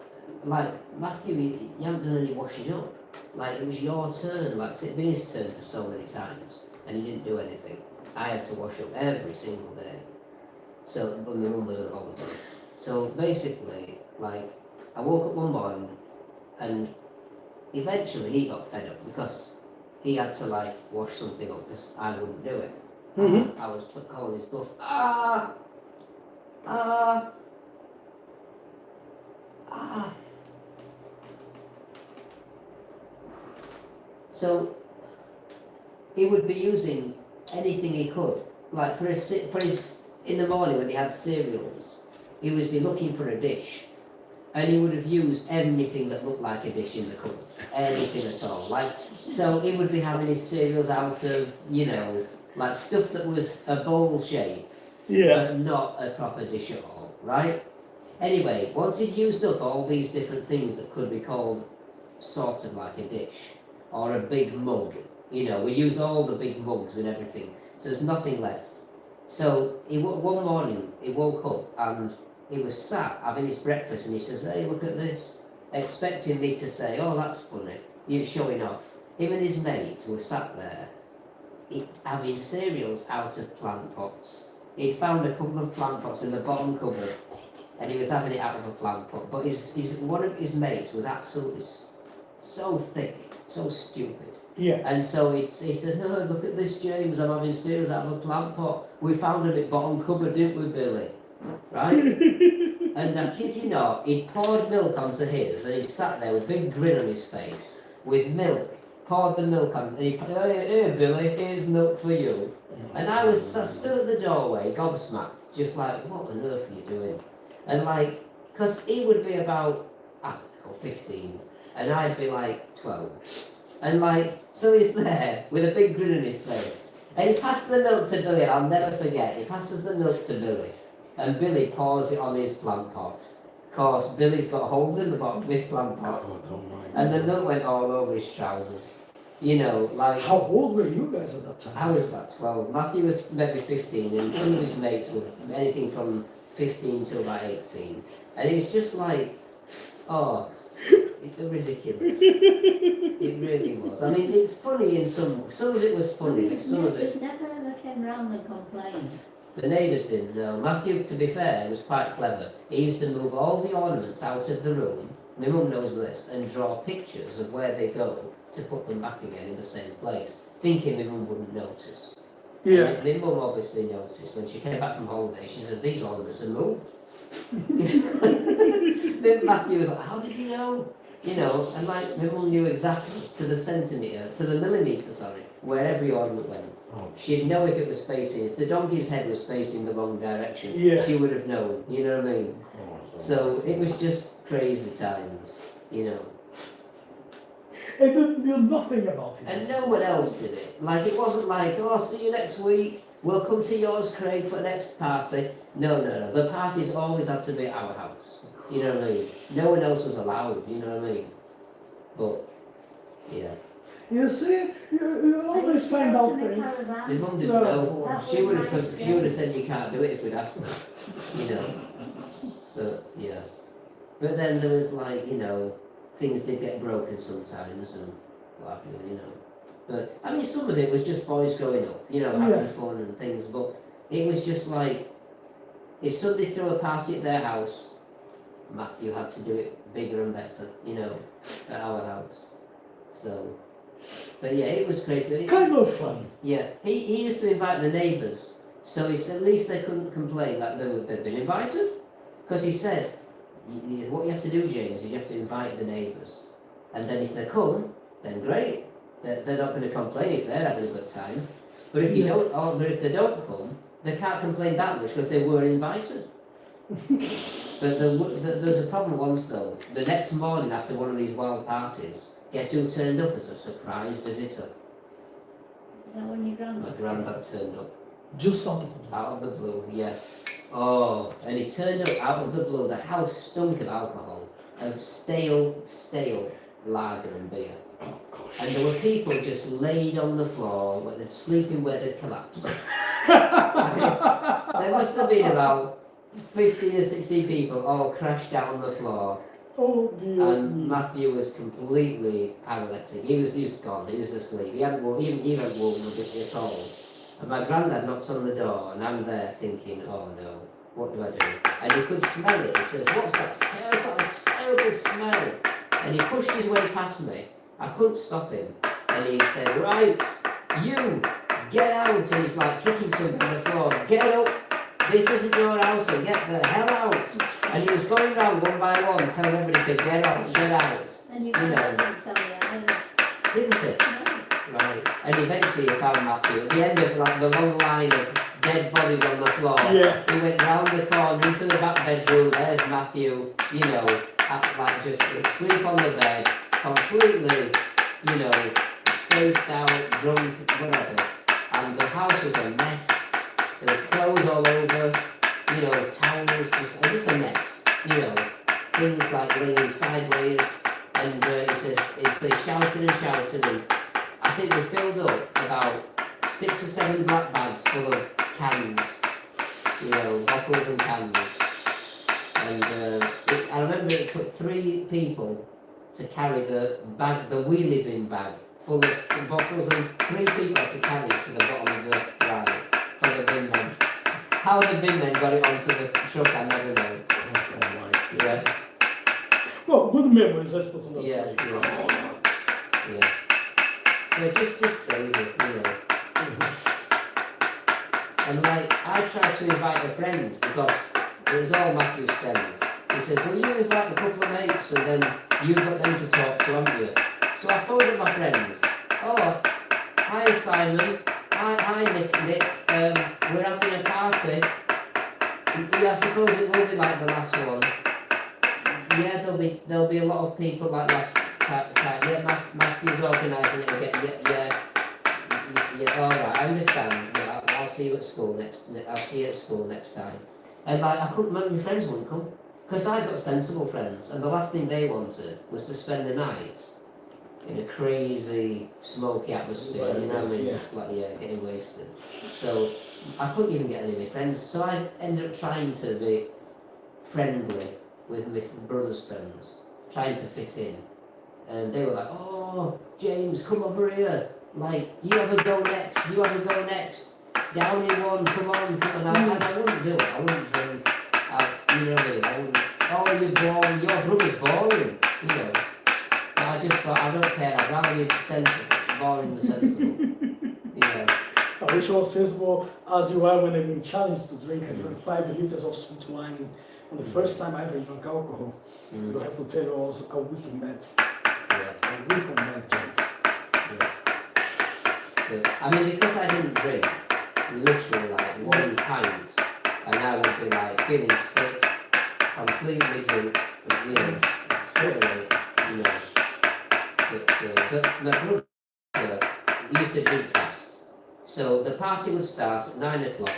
like, Matthew, you haven't done any washing up. Like, it was your turn. Like, it'd been his turn for so many times, and he didn't do anything. I had to wash up every single day. So, but my mum was on holiday. So, basically, like, I woke up one morning, and eventually he got fed up because he had to, like, wash something up because I wouldn't do it. I was calling his bluff. So he would be using anything he could, like for his in the morning when he had cereals, he would be looking for a dish, and he would have used anything that looked like a dish in the cupboard, anything at all. Like so, he would be having his cereals out of like stuff that was a bowl shape, but not a proper dish at all, right? Anyway, once he'd used up all these different things that could be called sort of like a dish, or a big mug, we used all the big mugs and everything, so there's nothing left. So one morning, he woke up and he was sat having his breakfast and he says, hey, look at this, expecting me to say, oh, that's funny, you're showing off. Him and his mate were sat there having cereals out of plant pots. He'd found a couple of plant pots in the bottom cupboard and he was having it out of a plant pot. But one of his mates was absolutely so thick, so stupid. Yeah. And so he says, oh, look at this, James, I'm having cereals out of a plant pot. We found it at bottom cupboard, didn't we, Billy? Right? And I kid you not, he poured milk onto his and he sat there with a big grin on his face with milk poured the milk on, and he put, here Billy, here's milk for you. And I was stood at the doorway, gobsmacked, just like, what on earth are you doing? And like, because he would be about, I don't know, 15, and I'd be like 12. And like, so he's there with a big grin on his face. And he passed the milk to Billy, I'll never forget, he passes the milk to Billy. And Billy pours it on his plant pot. Of course, Billy's got holes in the bottom of his plant pot. And the milk went all over his trousers. You know, like... How old were you guys at that time? I was about 12. Matthew was maybe 15, and some of his mates were anything from 15 to about 18. And it was just like, oh, it's ridiculous. It really was. I mean, it's funny in some of it was funny, and some of it... Never ever came round and complained. The neighbours didn't know. Matthew, to be fair, was quite clever. He used to move all the ornaments out of the room, my mum knows this, and draw pictures of where they go to put them back again in the same place, thinking my mum wouldn't notice. Yeah. And my mum obviously noticed. When she came back from holiday, she says, these ornaments are moved. Then Matthew was like, how did you know? You know, and like, my mum knew exactly, to the millimetre, where every ornament went. Oh. She'd know if it was facing, if the donkey's head was facing the wrong direction, Yeah. she would have known, you know what I mean? So it was just crazy times, you know. And they knew nothing about it. And no one else did it. Like, it wasn't like, oh, see you next week, we'll come to yours, Craig, for the next party. No. The parties always had to be at our house. You know what I mean? No one else was allowed, you know what I mean? But, yeah. You see, you always find out things. My mum didn't No. know. That She would was have nice, said you can't do it if we'd asked her. You know. But yeah. But then there was like, you know, things did get broken sometimes and what have you, you know. But I mean some of it was just boys growing up, you know, having fun and things, but it was just like if somebody threw a party at their house, Matthew had to do it bigger and better, you know, at our house. So but yeah, it was crazy. Kind of fun. Yeah, he used to invite the neighbours, so he said at least they couldn't complain that they'd been invited. Because he said, what you have to do, James, is you have to invite the neighbours. And then if they come, then great. They're not going to complain if they're having a good time. But if you don't, but if they don't come, they can't complain that much because they were invited. But there's a problem once though. The next morning after one of these wild parties, guess who turned up as a surprise visitor? Is that when your My granddad turned up. Just out of the Out of the blue, yeah. Oh, and he turned up out of the blue. The house stunk of alcohol, of stale lager and beer. Oh, gosh. And there were people just laid on the floor, where they're sleeping where they collapsed. There must have been about 50 or 60 people all crashed out on the floor. Oh dear. And Matthew was completely paralytic. He was gone. He was asleep. He hadn't woken up at all. And my granddad knocks on the door, and I'm there thinking, oh no, what do I do? And he could smell it. He says, what's that? It's that terrible smell. And he pushed his way past me. I couldn't stop him. And he said, right, you, get out. And he's like kicking something on the floor. Get up. This isn't your house, so get the hell out. And he was going round one by one, telling everybody to get out, get out. And you know. didn't tell you either. Didn't it? No. Right. And eventually he found Matthew. At the end of like the long line of dead bodies on the floor, Yeah. he went round the corner into the back bedroom. There's Matthew, you know, like just asleep on the bed, completely, you know, spaced out, drunk, whatever. And the house was a mess. There was clothes all over, you know, towels, just a mess, you know, things like laying sideways. And he says shouting and shouting, and I think we filled up about 6 or 7 black bags full of cans, you know, bottles and cans. And I remember it took 3 people to carry the wheelie bin bag full of bottles, and 3 people had to carry it to the bottom of the drive for the bin men. How the bin men got it onto the truck, I never know. Yeah. Well, good memories, let's put on that. Yeah, yeah. So just crazy, you know. And like, I tried to invite a friend because it was all Matthew's friends. He says, will you invite a couple of mates and then you've got them to talk to, haven't you? So I phoned up my friends oh, hi Simon, hi Nick, we're having a party. Yeah, I suppose it will be like the last one. Yeah, there'll be a lot of people like last time. Yeah, Matthew's organising it again. Yeah. All right, I understand. Yeah, I'll see you at school I'll see you at school next time. And like, I couldn't. My friends wouldn't come because I've got sensible friends, and the last thing they wanted was to spend the night in a crazy, smoky atmosphere. Right, You know what I mean? yeah. Just like getting wasted. So I couldn't even get any of my friends. So I ended up trying to be friendly with my brother's friends, trying to fit in. And they were like, oh, James, come over here. Like, you have a go next. Down in one, come on. And I wouldn't do it. I wouldn't drink. You know what I mean? I wouldn't. Oh, you're boring. Your brother's boring. You know. And I just thought, I don't care. I'd rather be sensible, boring than sensible. You know. I wish I was sensible as you are when I've been challenged to drink. I drank 5 liters of sweet wine. And the first time I ever drank alcohol, I don't have to tell you, I was a week in bed. Yeah. A week on bed, James. Yeah. I mean, because I didn't drink, literally like 1 pint, and I would be like feeling sick, completely drunk, you know, straight away, you know. But my brother used to drink fast. So the party would start at 9 o'clock,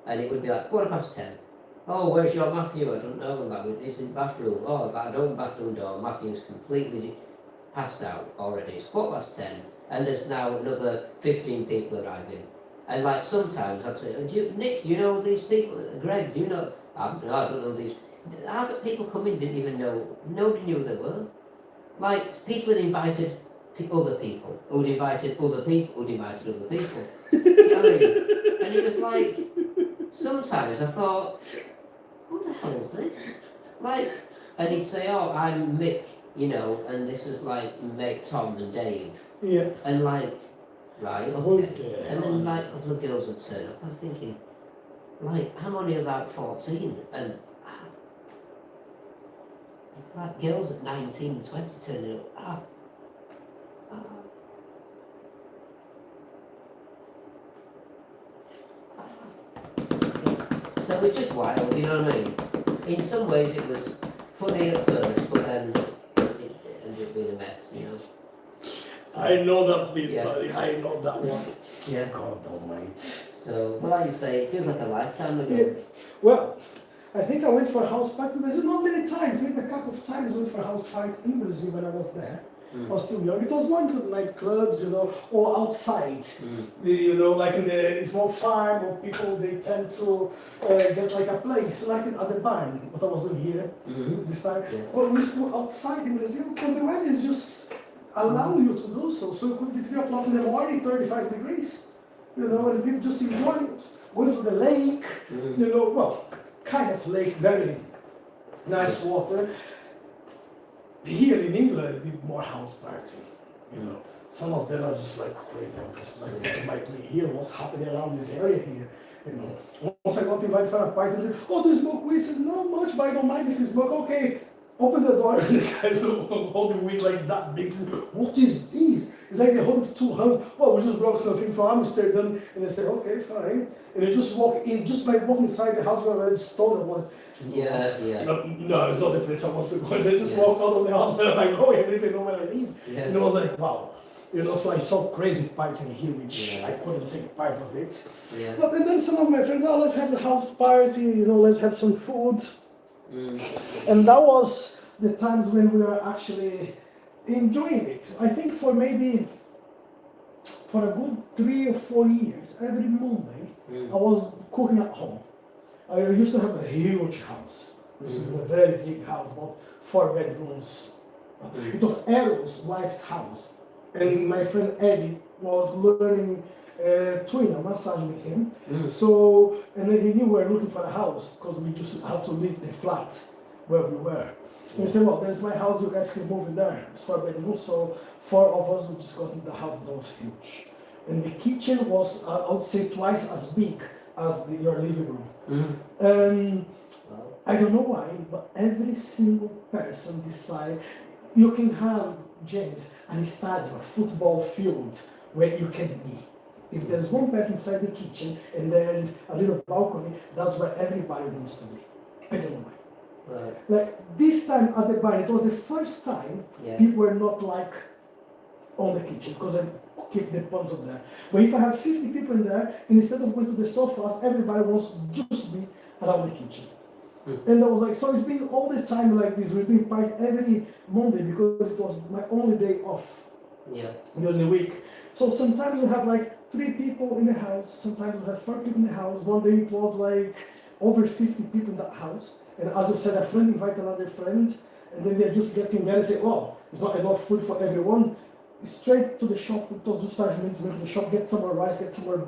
and it would be like 10:15. Oh, where's your Matthew? I don't know. And that is in the bathroom. Oh, that open bathroom door. Matthew's completely passed out already. It's 10:15, and there's now another 15 people arriving. And like sometimes I'd say, Nick, do you know these people? Greg, do you know? I don't know these. Half the people coming didn't even know. Nobody knew who they were. Like people had invited other people, who'd invited other people, who'd invited other people. You know what I mean? And it was like sometimes I thought, who the hell is this? Like, and he'd say, oh, I'm Mick, you know, and this is like mate Tom and Dave. Yeah. And like, right, Okay. okay. And then like a couple of girls would turn up. I'm thinking, like, I'm only about 14, and like girls at 19, 20 turning up. So it was just wild, you know what I mean? In some ways it was funny at first, but then it ended up being a mess, you know? I know that bit, Yeah. buddy. I know that one. Yeah. God almighty. So, well, like you say, it feels like a lifetime ago. Yeah. Well, I think I went for a house party. There's not many times. Maybe a couple of times I went for a house party in Brazil when I was there. I was still young. It was more into nightclubs, you know, or outside. You know, like in the small farm, or people they tend to get like a place, like at the barn. What I was doing here this time. Yeah. But we used to go outside in Brazil because the weather is just allow you to do so. So it could be 3 o'clock in the morning, 35 degrees. You know, and people just enjoy going to the lake. You know, well, kind of lake, very nice water. Here in England, a bit more house party. You know, some of them are just like crazy. I'm just like, what am I doing here? What's happening around this area here? You know, once I got invited for a party, they said, oh, do you smoke weed? I said, no much, but I don't mind if you smoke. Okay, open the door, and the guys holding weed like that big. What is this? It's like they hold it with 2 hands. Oh, we just brought something from Amsterdam, and they said, okay, fine. And they just walk in, just by walking inside the house where the store was. Yeah. No, it's not the place I want to go. They just walk out of the house where I go, and they don't know where I live. Yeah. And I was like, wow. You know, so I saw crazy partying here, which I couldn't take part of it. Yeah. But and then some of my friends, oh, let's have the house party, you know, let's have some food. And that was the times when we were actually enjoying it. I think for maybe for a good 3 or 4 years, every Monday, I was cooking at home. I used to have a huge house. This is a very big house, about 4 bedrooms. It was Errol's wife's house. And my friend Eddie was learning twin, massage with him. So, and then he knew we were looking for a house because we just had to leave the flat where we were. And he said, well, there's my house, you guys can move in there. It's 4 bedrooms, so 4 of us, we just got in the house that was huge. And the kitchen was, I would say, twice as big as your living room. I don't know why, but every single person decided you can have James, a stadium, a football field where you can be. If there's one person inside the kitchen and there's a little balcony, that's where everybody wants to be. I don't know why. Right. Like this time at the bar, it was the first time Yeah. people were not like on the kitchen because I keep the pans up there. But if I have 50 people in there, and instead of going to the sofas, everybody wants to just be around the kitchen. And I was like, so it's been all the time like this. We've been part every Monday because it was my only day off Yeah. during the week. So sometimes we have like 3 people in the house, sometimes we have 4 people in the house. One day it was like over 50 people in that house. And as you said, a friend invited another friend, and then they're just getting there and say, oh, it's not enough food for everyone. Straight to the shop, it was just 5 minutes, went to the shop, get some more rice, get some more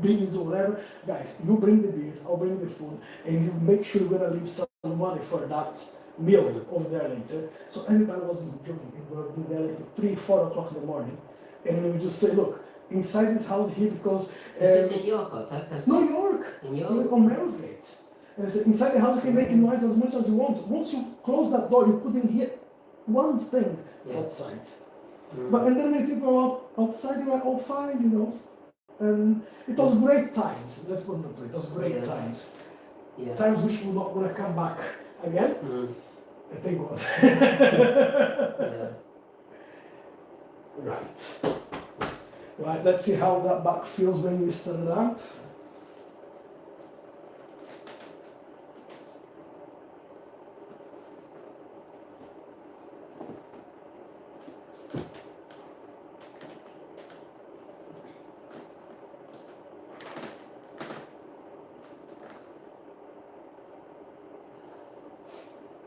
beans or whatever. Guys, you bring the beers, I'll bring the food, and you make sure you're gonna leave some money for that meal over there later. So everybody was joking, and we'll be there like 3, 4 o'clock in the morning. And we just say, look, inside this house here, because Is this in York or Texas? New York, In York? on Merrill's Gate. And I said, inside the house you can make noise as much as you want. Once you close that door, you couldn't hear one thing outside. But and then when people go outside, they were all fine, you know. And it was great times. Let's put it that way. It was great times. Yeah. Times which we're not gonna come back again. I think what. Yeah. Right. Right. Let's see how that back feels when you stand up.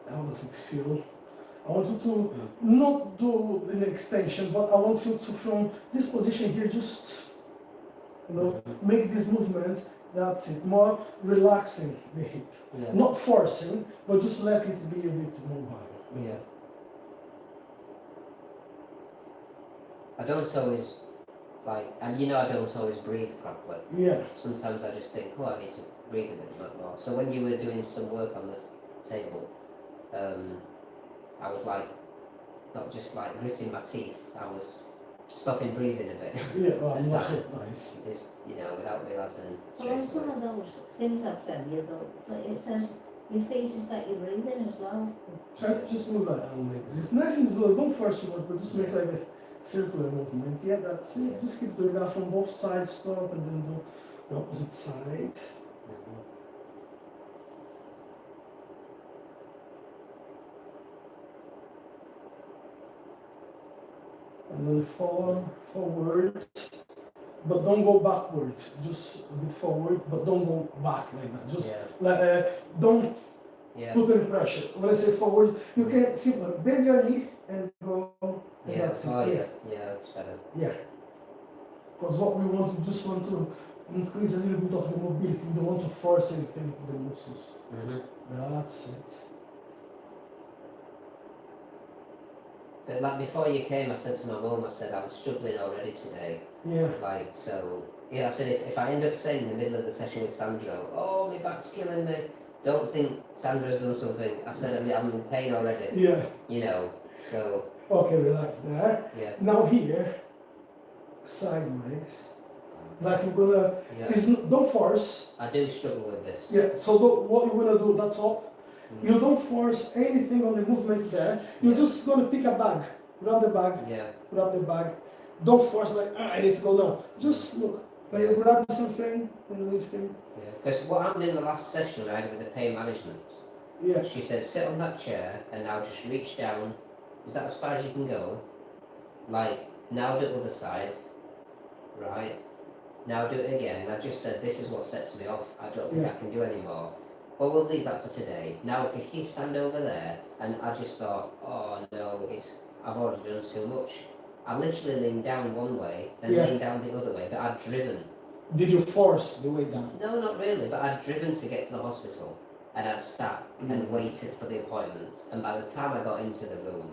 How does it feel? I want you to not do an extension, but I want you to, from this position here, just, you know, make this movement. That's it. More relaxing the hip. Yeah. Not forcing, but just let it be a bit mobile. Yeah. I don't always, like, and you know I don't always breathe properly. Yeah. Sometimes I just think, oh, I need to breathe a bit more. So when you were doing some work on this table, I was like, not just like gritting my teeth, I was stopping breathing a bit. Yeah, well, At not times. so nice. It's, you know, without realising Well, on straight some away. of those things I've said, you go, but it says your feet affect your breathing as well. Try to just move that hand like this. Nice and slow, don't force too much, but just make like a circular movement. Yeah, that's it. Just keep doing that from both sides, stop, and then do the opposite side. And then forward, but don't go backward. Just a bit forward, but don't go back like that. Just don't put any pressure. When I say forward, you can simply bend your knee and go. And that's it. Yeah, that's better. Yeah. Because what we want, we just want to increase a little bit of the mobility. We don't want to force anything with the muscles. That's it. But like before you came, I said to my mum, I said I'm struggling already today. Yeah. Like, so, yeah, I said if I end up saying in the middle of the session with Sandro, oh, my back's killing me, don't think Sandro's done something. I said I'm in pain already. Yeah. You know, so. Okay, relax there. Yeah. Now here, sideways. Like you're gonna, Yeah. don't force. I do struggle with this. Yeah, so what you're gonna do, that's all. You don't force anything on the movements there. You're just gonna pick a bag, grab the bag, grab the bag. Don't force like, I need to go now. Just look, like you grab something and lifting. Yeah, because what happened in the last session I had with the pain management, she said sit on that chair and now just reach down. Is that as far as you can go? Like, now do the other side, right? Now do it again. I just said this is what sets me off. I don't think I can do any more. But we'll leave that for today. Now, if you stand over there, and I just thought, oh no, I've already done too much. I literally leaned down one way, then leaned down the other way, but I'd driven. Did you force the way down? No, not really, but I'd driven to get to the hospital, and I'd sat and waited for the appointment. And by the time I got into the room,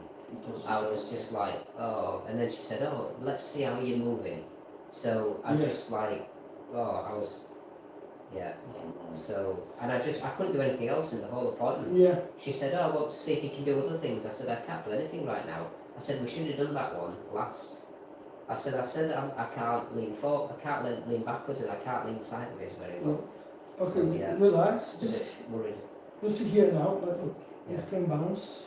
I was just like, oh, and then she said, oh, let's see how you're moving. So I just like, oh, I was, so, and I couldn't do anything else in the whole appointment. Yeah. She said, oh, well, see if you can do other things. I said, I can't do anything right now. I said we should have done that one last. I said I can't lean forward, I can't lean backwards, and I can't lean sideways very well. Okay, So, yeah. relax. Just a Just bit worried. sit here now. Like, look, Yeah. you can bounce.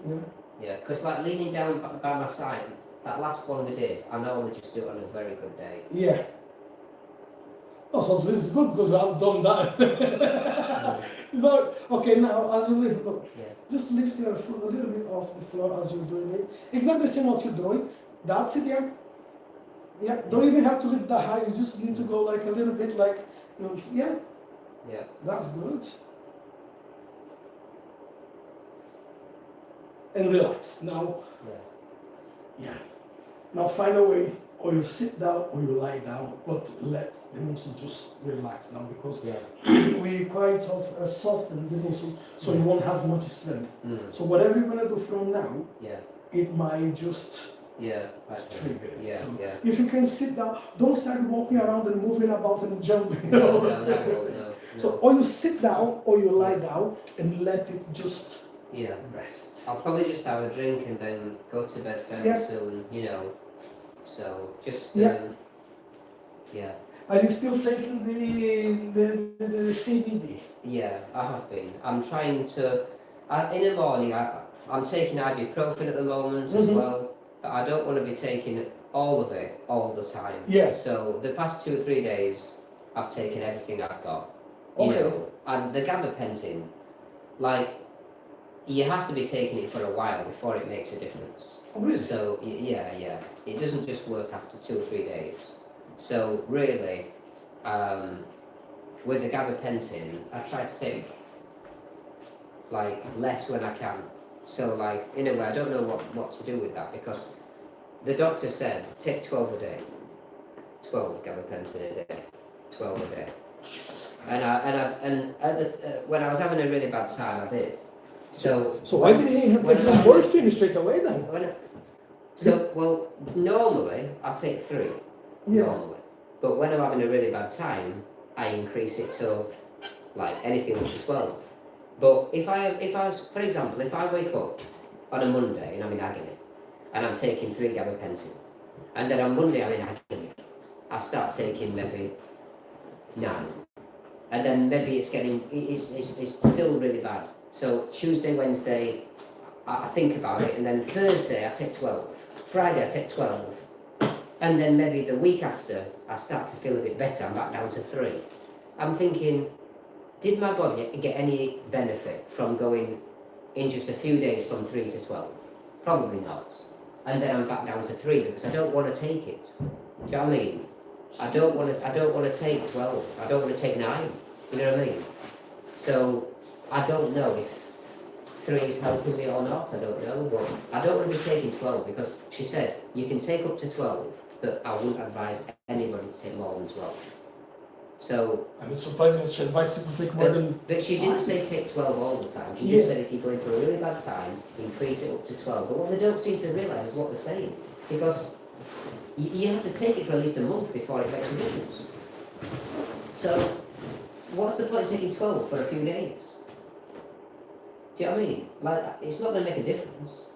Yeah. Yeah, because like leaning down by my side, that last one we did, I normally just do it on a very good day. Yeah. Oh, so this is good because I've done that. Look, okay, now as you lift, look, Yeah. just lift your foot a little bit off the floor as you're doing it. Exactly the same what you're doing. That's it, yeah. Yeah, don't even have to lift that high. You just need to go like a little bit, like, you know, yeah. Yeah. That's good. And relax. Now, Yeah. yeah. Now find a way, or you sit down or you lie down, but let the muscles just relax now because Yeah. we quite soften the muscles so you won't have much strength. Mm. So whatever you're gonna do from now, Yeah. it might just Yeah. Actually. trigger it. Yeah. So Yeah. if you can sit down, don't start walking around and moving about and jumping. No, no. So or you sit down or you lie down and let it just Yeah. rest. I'll probably just have a drink and then go to bed fairly Yeah. soon, you know. So just Yeah. yeah. Are you still taking the CBD? Yeah, I have been. I'm trying to. In the morning, I'm taking ibuprofen at the moment as Mhm. well, but I don't want to be taking all of it all the time. Yeah. So the past 2 or 3 days, I've taken everything I've got. You Okay. know, and the gabapentin, like, you have to be taking it for a while before it makes a difference. Oh, really? So yeah, it doesn't just work after 2 or 3 days. So really, with the gabapentin, I try to take like less when I can. So like in a way, I don't know what to do with that because the doctor said take 12 a day, 12 gabapentin a day, 12 a day. And when I was having a really bad time, I did. So why didn't he when have some I- morphine straight away then? well, normally I take 3. Yeah. Normally, but when I'm having a really bad time, I increase it to like anything up to 12. But if I was, for example, if I wake up on a Monday and I'm in agony, and I'm taking 3 gabapentin, and then on Monday I'm in agony, I start taking maybe 9, and then maybe it's still really bad. So Tuesday, Wednesday, I think about it, and then Thursday I take 12, Friday I take 12, and then maybe the week after I start to feel a bit better, I'm back down to 3. I'm thinking, did my body get any benefit from going in just a few days from 3 to 12? Probably not. And then I'm back down to 3 because I don't want to take it. Do you know what I mean? I don't want to take 12. I don't want to take 9. You know what I mean? So I don't know if 3 is helping me or not. I don't know, but I don't want to be taking 12 because she said you can take up to 12, but I wouldn't advise anybody to take more than 12. So, And it's surprising that she advised you to take more than. but she didn't say take 12 all the time. She Yeah. just said if you're going through a really bad time, increase it up to 12. But what they don't seem to realise is what they're saying. Because you have to take it for at least a month before it makes a difference. So, what's the point of taking 12 for a few days? Do you know what I mean? Like, it's not going to make a difference.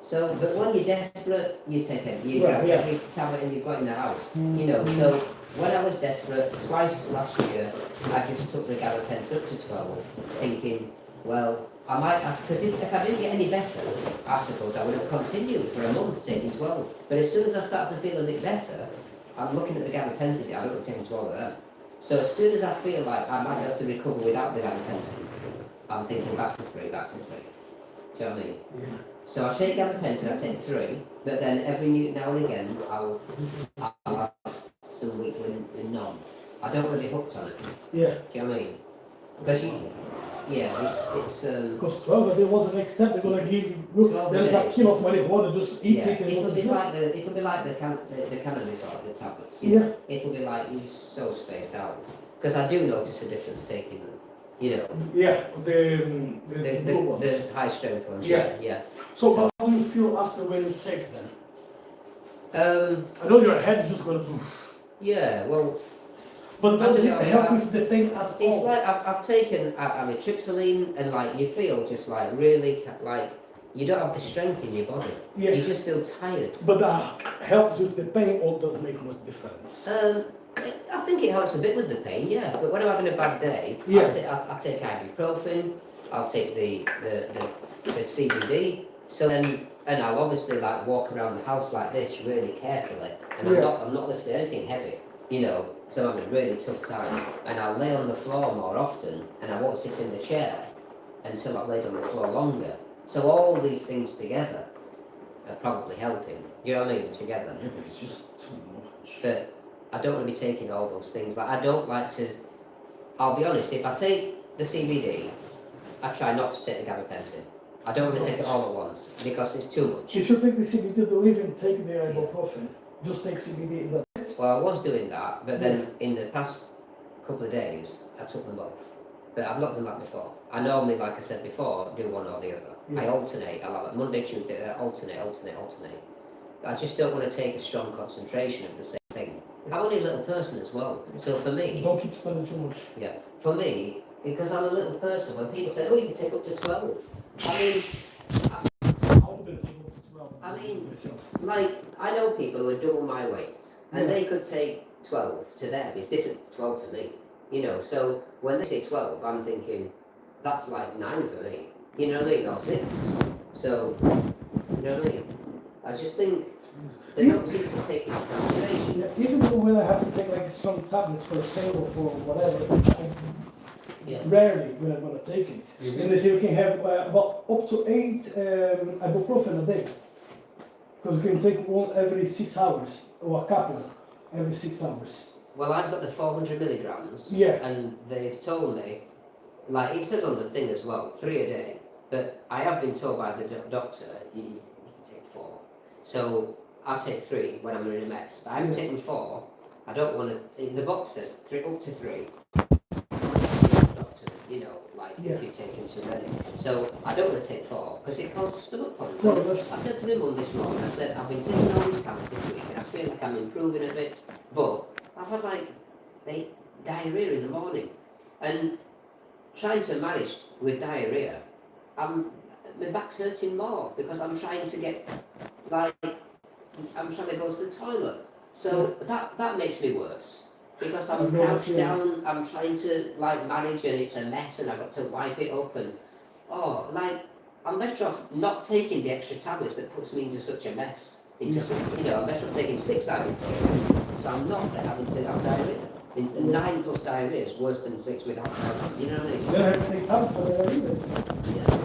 So, but when you're desperate, you take it. You grab every tablet and you've got in the house. You know, so when I was desperate, twice last year, I just took the gabapentin up to 12, thinking, well, I might have, because if I didn't get any better, I suppose I would have continued for a month taking 12. But as soon as I start to feel a bit better, I'm looking at the gabapentin, I don't have taken 12 of them. So as soon as I feel like I might be able to recover without the gabapentin, I'm thinking back to 3, back to 3. Do you know what I mean? Yeah. So I take gabapentin, I take 3, but then every now and again I'll have some week with none. I don't want to be hooked on it. Yeah. Do you know what I mean? Because it's Because 12 a day was the next step they're gonna give you. 12 There's a days. kilo of marijuana, just eat yeah, it and it'll what be is like the cannabis or the tablets. Yeah. It'll be like you're so spaced out. Because I do notice a difference taking them. You know, Yeah, the blue ones. the high strength ones. Yeah. Yeah. So how do you feel after when you take them? Yeah. I know your head is just gonna poof. Yeah. Well. But does I it don't know, help with the thing at It's all? like I've taken amitriptyline and like you feel just like really like you don't have the strength in your body. Yeah. You just feel tired. But that helps with the pain or does make much difference? I think it helps a bit with the pain, yeah. But when I'm having a bad day, Yeah. I'll take ibuprofen, I'll take the CBD. So then, and I'll obviously like walk around the house like this really carefully, and Yeah. I'm not lifting anything heavy, you know. So I'm having a really tough time, and I'll lay on the floor more often, and I won't sit in the chair until I've laid on the floor longer. So all these things together are probably helping. You know what I mean? Together. Yeah, but it's just too much. But I don't want to be taking all those things. Like I don't like to. I'll be honest. If I take the CBD, I try not to take the gabapentin. I don't want to take it all at once because it's too much. If you take the CBD, don't even take the ibuprofen. Just take CBD. That's it. Well, I was doing that, but then in the past couple of days, I took them both. But I've not done that before. I normally, like I said before, do one or the other. I Yeah. alternate. I'll have it Monday, Tuesday, alternate. I just don't want to take a strong concentration of the same thing. I'm only a little person as well. So for me, Don't keep spending too much. yeah, for me, because I'm a little person, when people say, oh, you can take up to 12, I mean, I wouldn't take up to 12. I mean, myself. like, I know people who are double my weight, and Yeah. they could take 12 to them. It's different 12 to me, you know. So when they say 12, I'm thinking, that's like 9 for me, you know what I mean, or 6. So, you know what I mean? I just think they don't seem to take into consideration. Yeah, even though when I have to take like strong tablets for pain or for whatever, Yeah. rarely when I'm gonna take it. Mhm. And they say you can have about up to 8 ibuprofen a day. Because you can take one every 6 hours, or a couple every 6 hours. Well, I've got the 400 milligrams, Yeah. and they've told me, like it says on the thing as well, 3 a day. But I have been told by the doctor, you can take 4. So I'll take 3 when I'm in a mess. But I'm taking 4. I don't want to. The box says 3 up to 3. Doctor, you know, like Yeah. if you take him too many. So I don't want to take 4 because it causes stomach problems. No, that's- I said to my mum this morning, I said I've been taking all these tablets this week and I feel like I'm improving a bit, but I've had like diarrhea in the morning, and trying to manage with diarrhea, my back's hurting more because I'm trying to get I'm trying to go to the toilet. So that makes me worse because I'm crouched down, I'm trying to like manage and it's a mess and I've got to wipe it up and I'm better off not taking the extra tablets that puts me into such a mess. I'm better off taking 6 ibuprofen, so I'm not having to have diarrhea. 9 plus diarrhea is worse than 6 without diarrhea, you know what I mean? Then I have to take tablets for diarrhea. Yeah.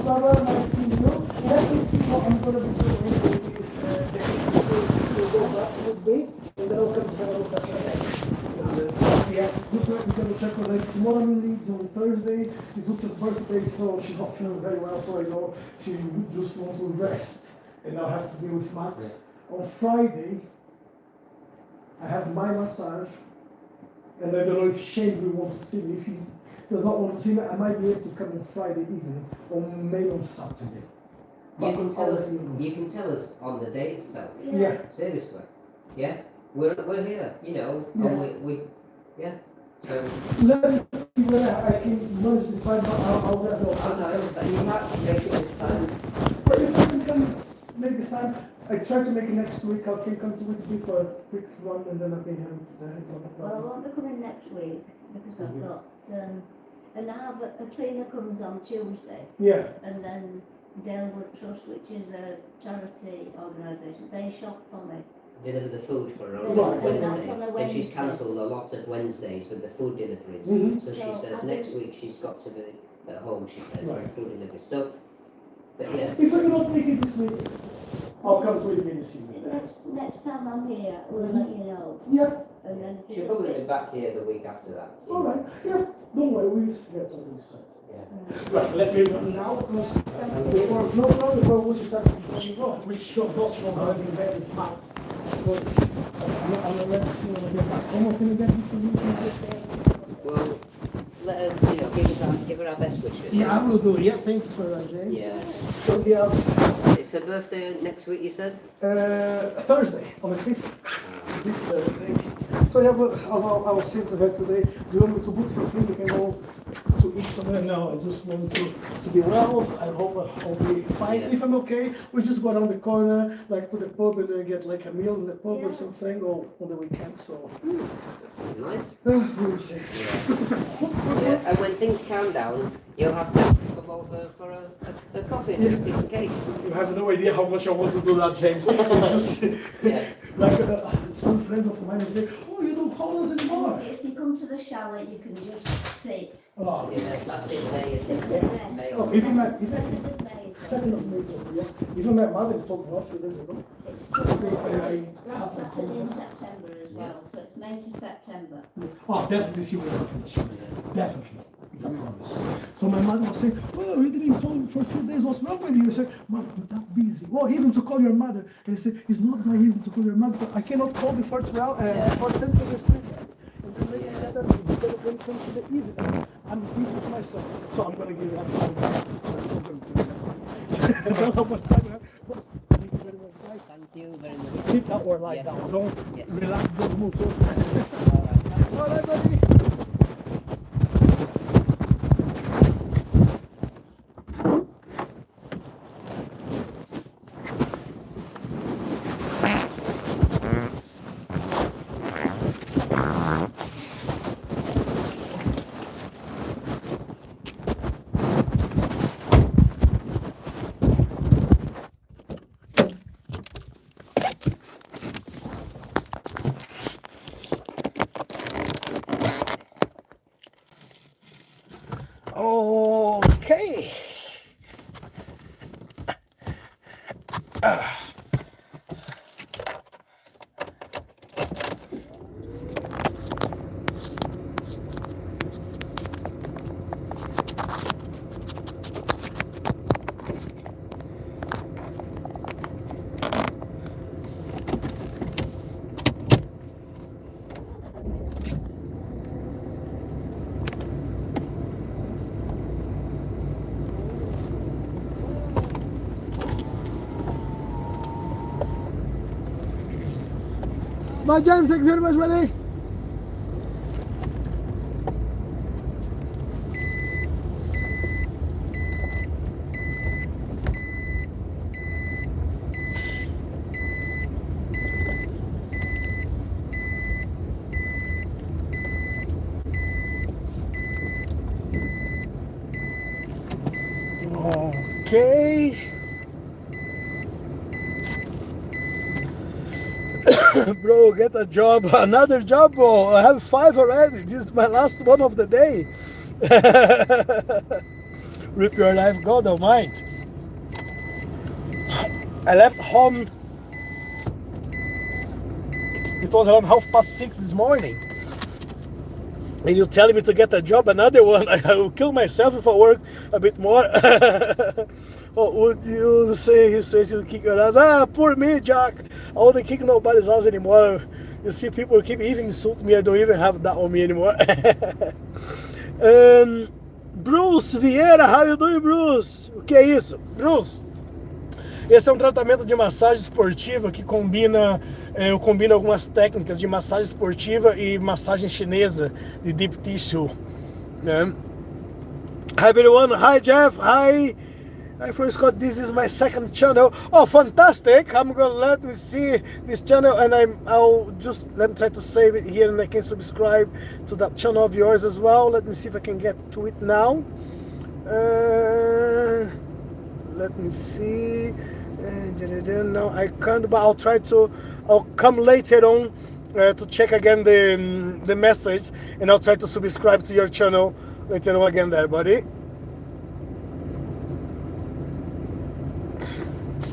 Barbara, nice to meet you. Let me see what I'm going to be doing to go back with me, and then I'll come to look at it. Yeah, just like we're going to check with her. Tomorrow we leave on Thursday. It's Lucy's birthday, so she's not feeling very well, so I know she just wants to rest. And I'll have to be with Max. Yeah. On Friday, I have my massage, and I don't know if Shane will want to see me. If he does not want to see me, I might be able to come on Friday evening, or maybe on Saturday. You can tell us on the day itself. Yeah. Seriously. Yeah? We're here, you know, Yeah. and we yeah. So Let me see whether I can manage this time, but I'll get the I know that you might make it this time. But if I can come make this time, I try to make it next week. I can come to week for a quick run and then I can have the heads on the Well, I plan. won't be coming next week because I've got, and now a cleaner comes on Tuesday, Yeah. and then Dalewood Trust, which is a charity organisation, they shop for me. Deliver the food for her Right. on That's Wednesday. on a And she's Wednesday. cancelled a lot of Wednesdays with the food deliveries. Mhm. So she So says I next think- week she's got to be at home, she said, for Right. food deliveries. So, but yeah. If I cannot make it this week, I'll come to it again this evening. Next time I'm here, we'll let you know, Yeah. and then. She'll probably be back here the week after that. you All know. right. Yeah. Don't worry. We'll get something set. Yeah. Right. Let me run now because before before we start we should boss from having very fast. But I'm not ready to see when I get back. Almost gonna get this for you. Well, let her, give her our best wishes. Yeah, I will do. Yeah, thanks for Jay. Yeah. So yeah, It's her birthday next week, you said? Thursday on the 5th. This Thursday. So yeah, but as I was saying to her today, do you want me to book something? We can go to eat somewhere. No, I just want to be well. I hope I'll be fine. Yeah. If I'm okay, we just go around the corner, like to the pub, and then get like a meal in the pub or Yeah. something, or on the weekend. So That sounds nice. we'll see. Yeah. And when things calm down, you'll have to come over for a coffee and a piece of cake. You have no idea how much I want to do that, James. It's just Yeah. like some friends of mine will say, "Oh, you don't call us anymore." If you come to the shower, you can just sit. Oh, Yeah, that's it, May, isn't Sit it? and rest. May Oh, or even my Second of May. 2nd of May, yeah. Even my mother told me a few days ago. It's I- last Saturday in September as well, so it's May to September. Oh, definitely see what happens. Definitely. It's a promise. So my mother was saying, "Oh, you didn't call me for a few days. What's wrong with you?" I said, "Mom, I'm that busy." Well, even to call your mother. And I said, "It's not my reason to call your mother, but I cannot call before 12 and before 10 to the street yet." And then later that is going to come to the evening. I'm busy with myself. So I'm going to give you that time. That's how much time I have. Well, thank you very much, guys. Thank you very much. Sit down or lie Yes. down. Don't Yes. relax, don't move. All right. All right, buddy. Okay. Bye, James. Thanks very much, buddy. Okay. Bro, get a job, another job, bro. I have 5 already. This is my last one of the day. Rip your life, God Almighty. I left home. It was around 6:30 this morning. And you're telling me to get a job, another one. I will kill myself if I work a bit more. What would you say? He says you'll kick your ass. Ah, poor me, Jack. I won't kick nobody's ass anymore. You see, people keep even insulting me. I don't even have that on me anymore. Bruce Vieira, how you doing, Bruce? O que é isso? Bruce, esse é um tratamento de massagem esportiva que combina, eu combino algumas técnicas de massagem esportiva e massagem chinesa de deep tissue, né? Hi everyone, hi Jeff, hi from Scott. This is my second channel. Oh, fantastic! I'm gonna let me see this channel, and I'll just let me try to save it here, and I can subscribe to that channel of yours as well. Let me see if I can get to it now. Let me see. No, I can't, but I'll try to. I'll come later on to check again the message, and I'll try to subscribe to your channel later on again there, buddy.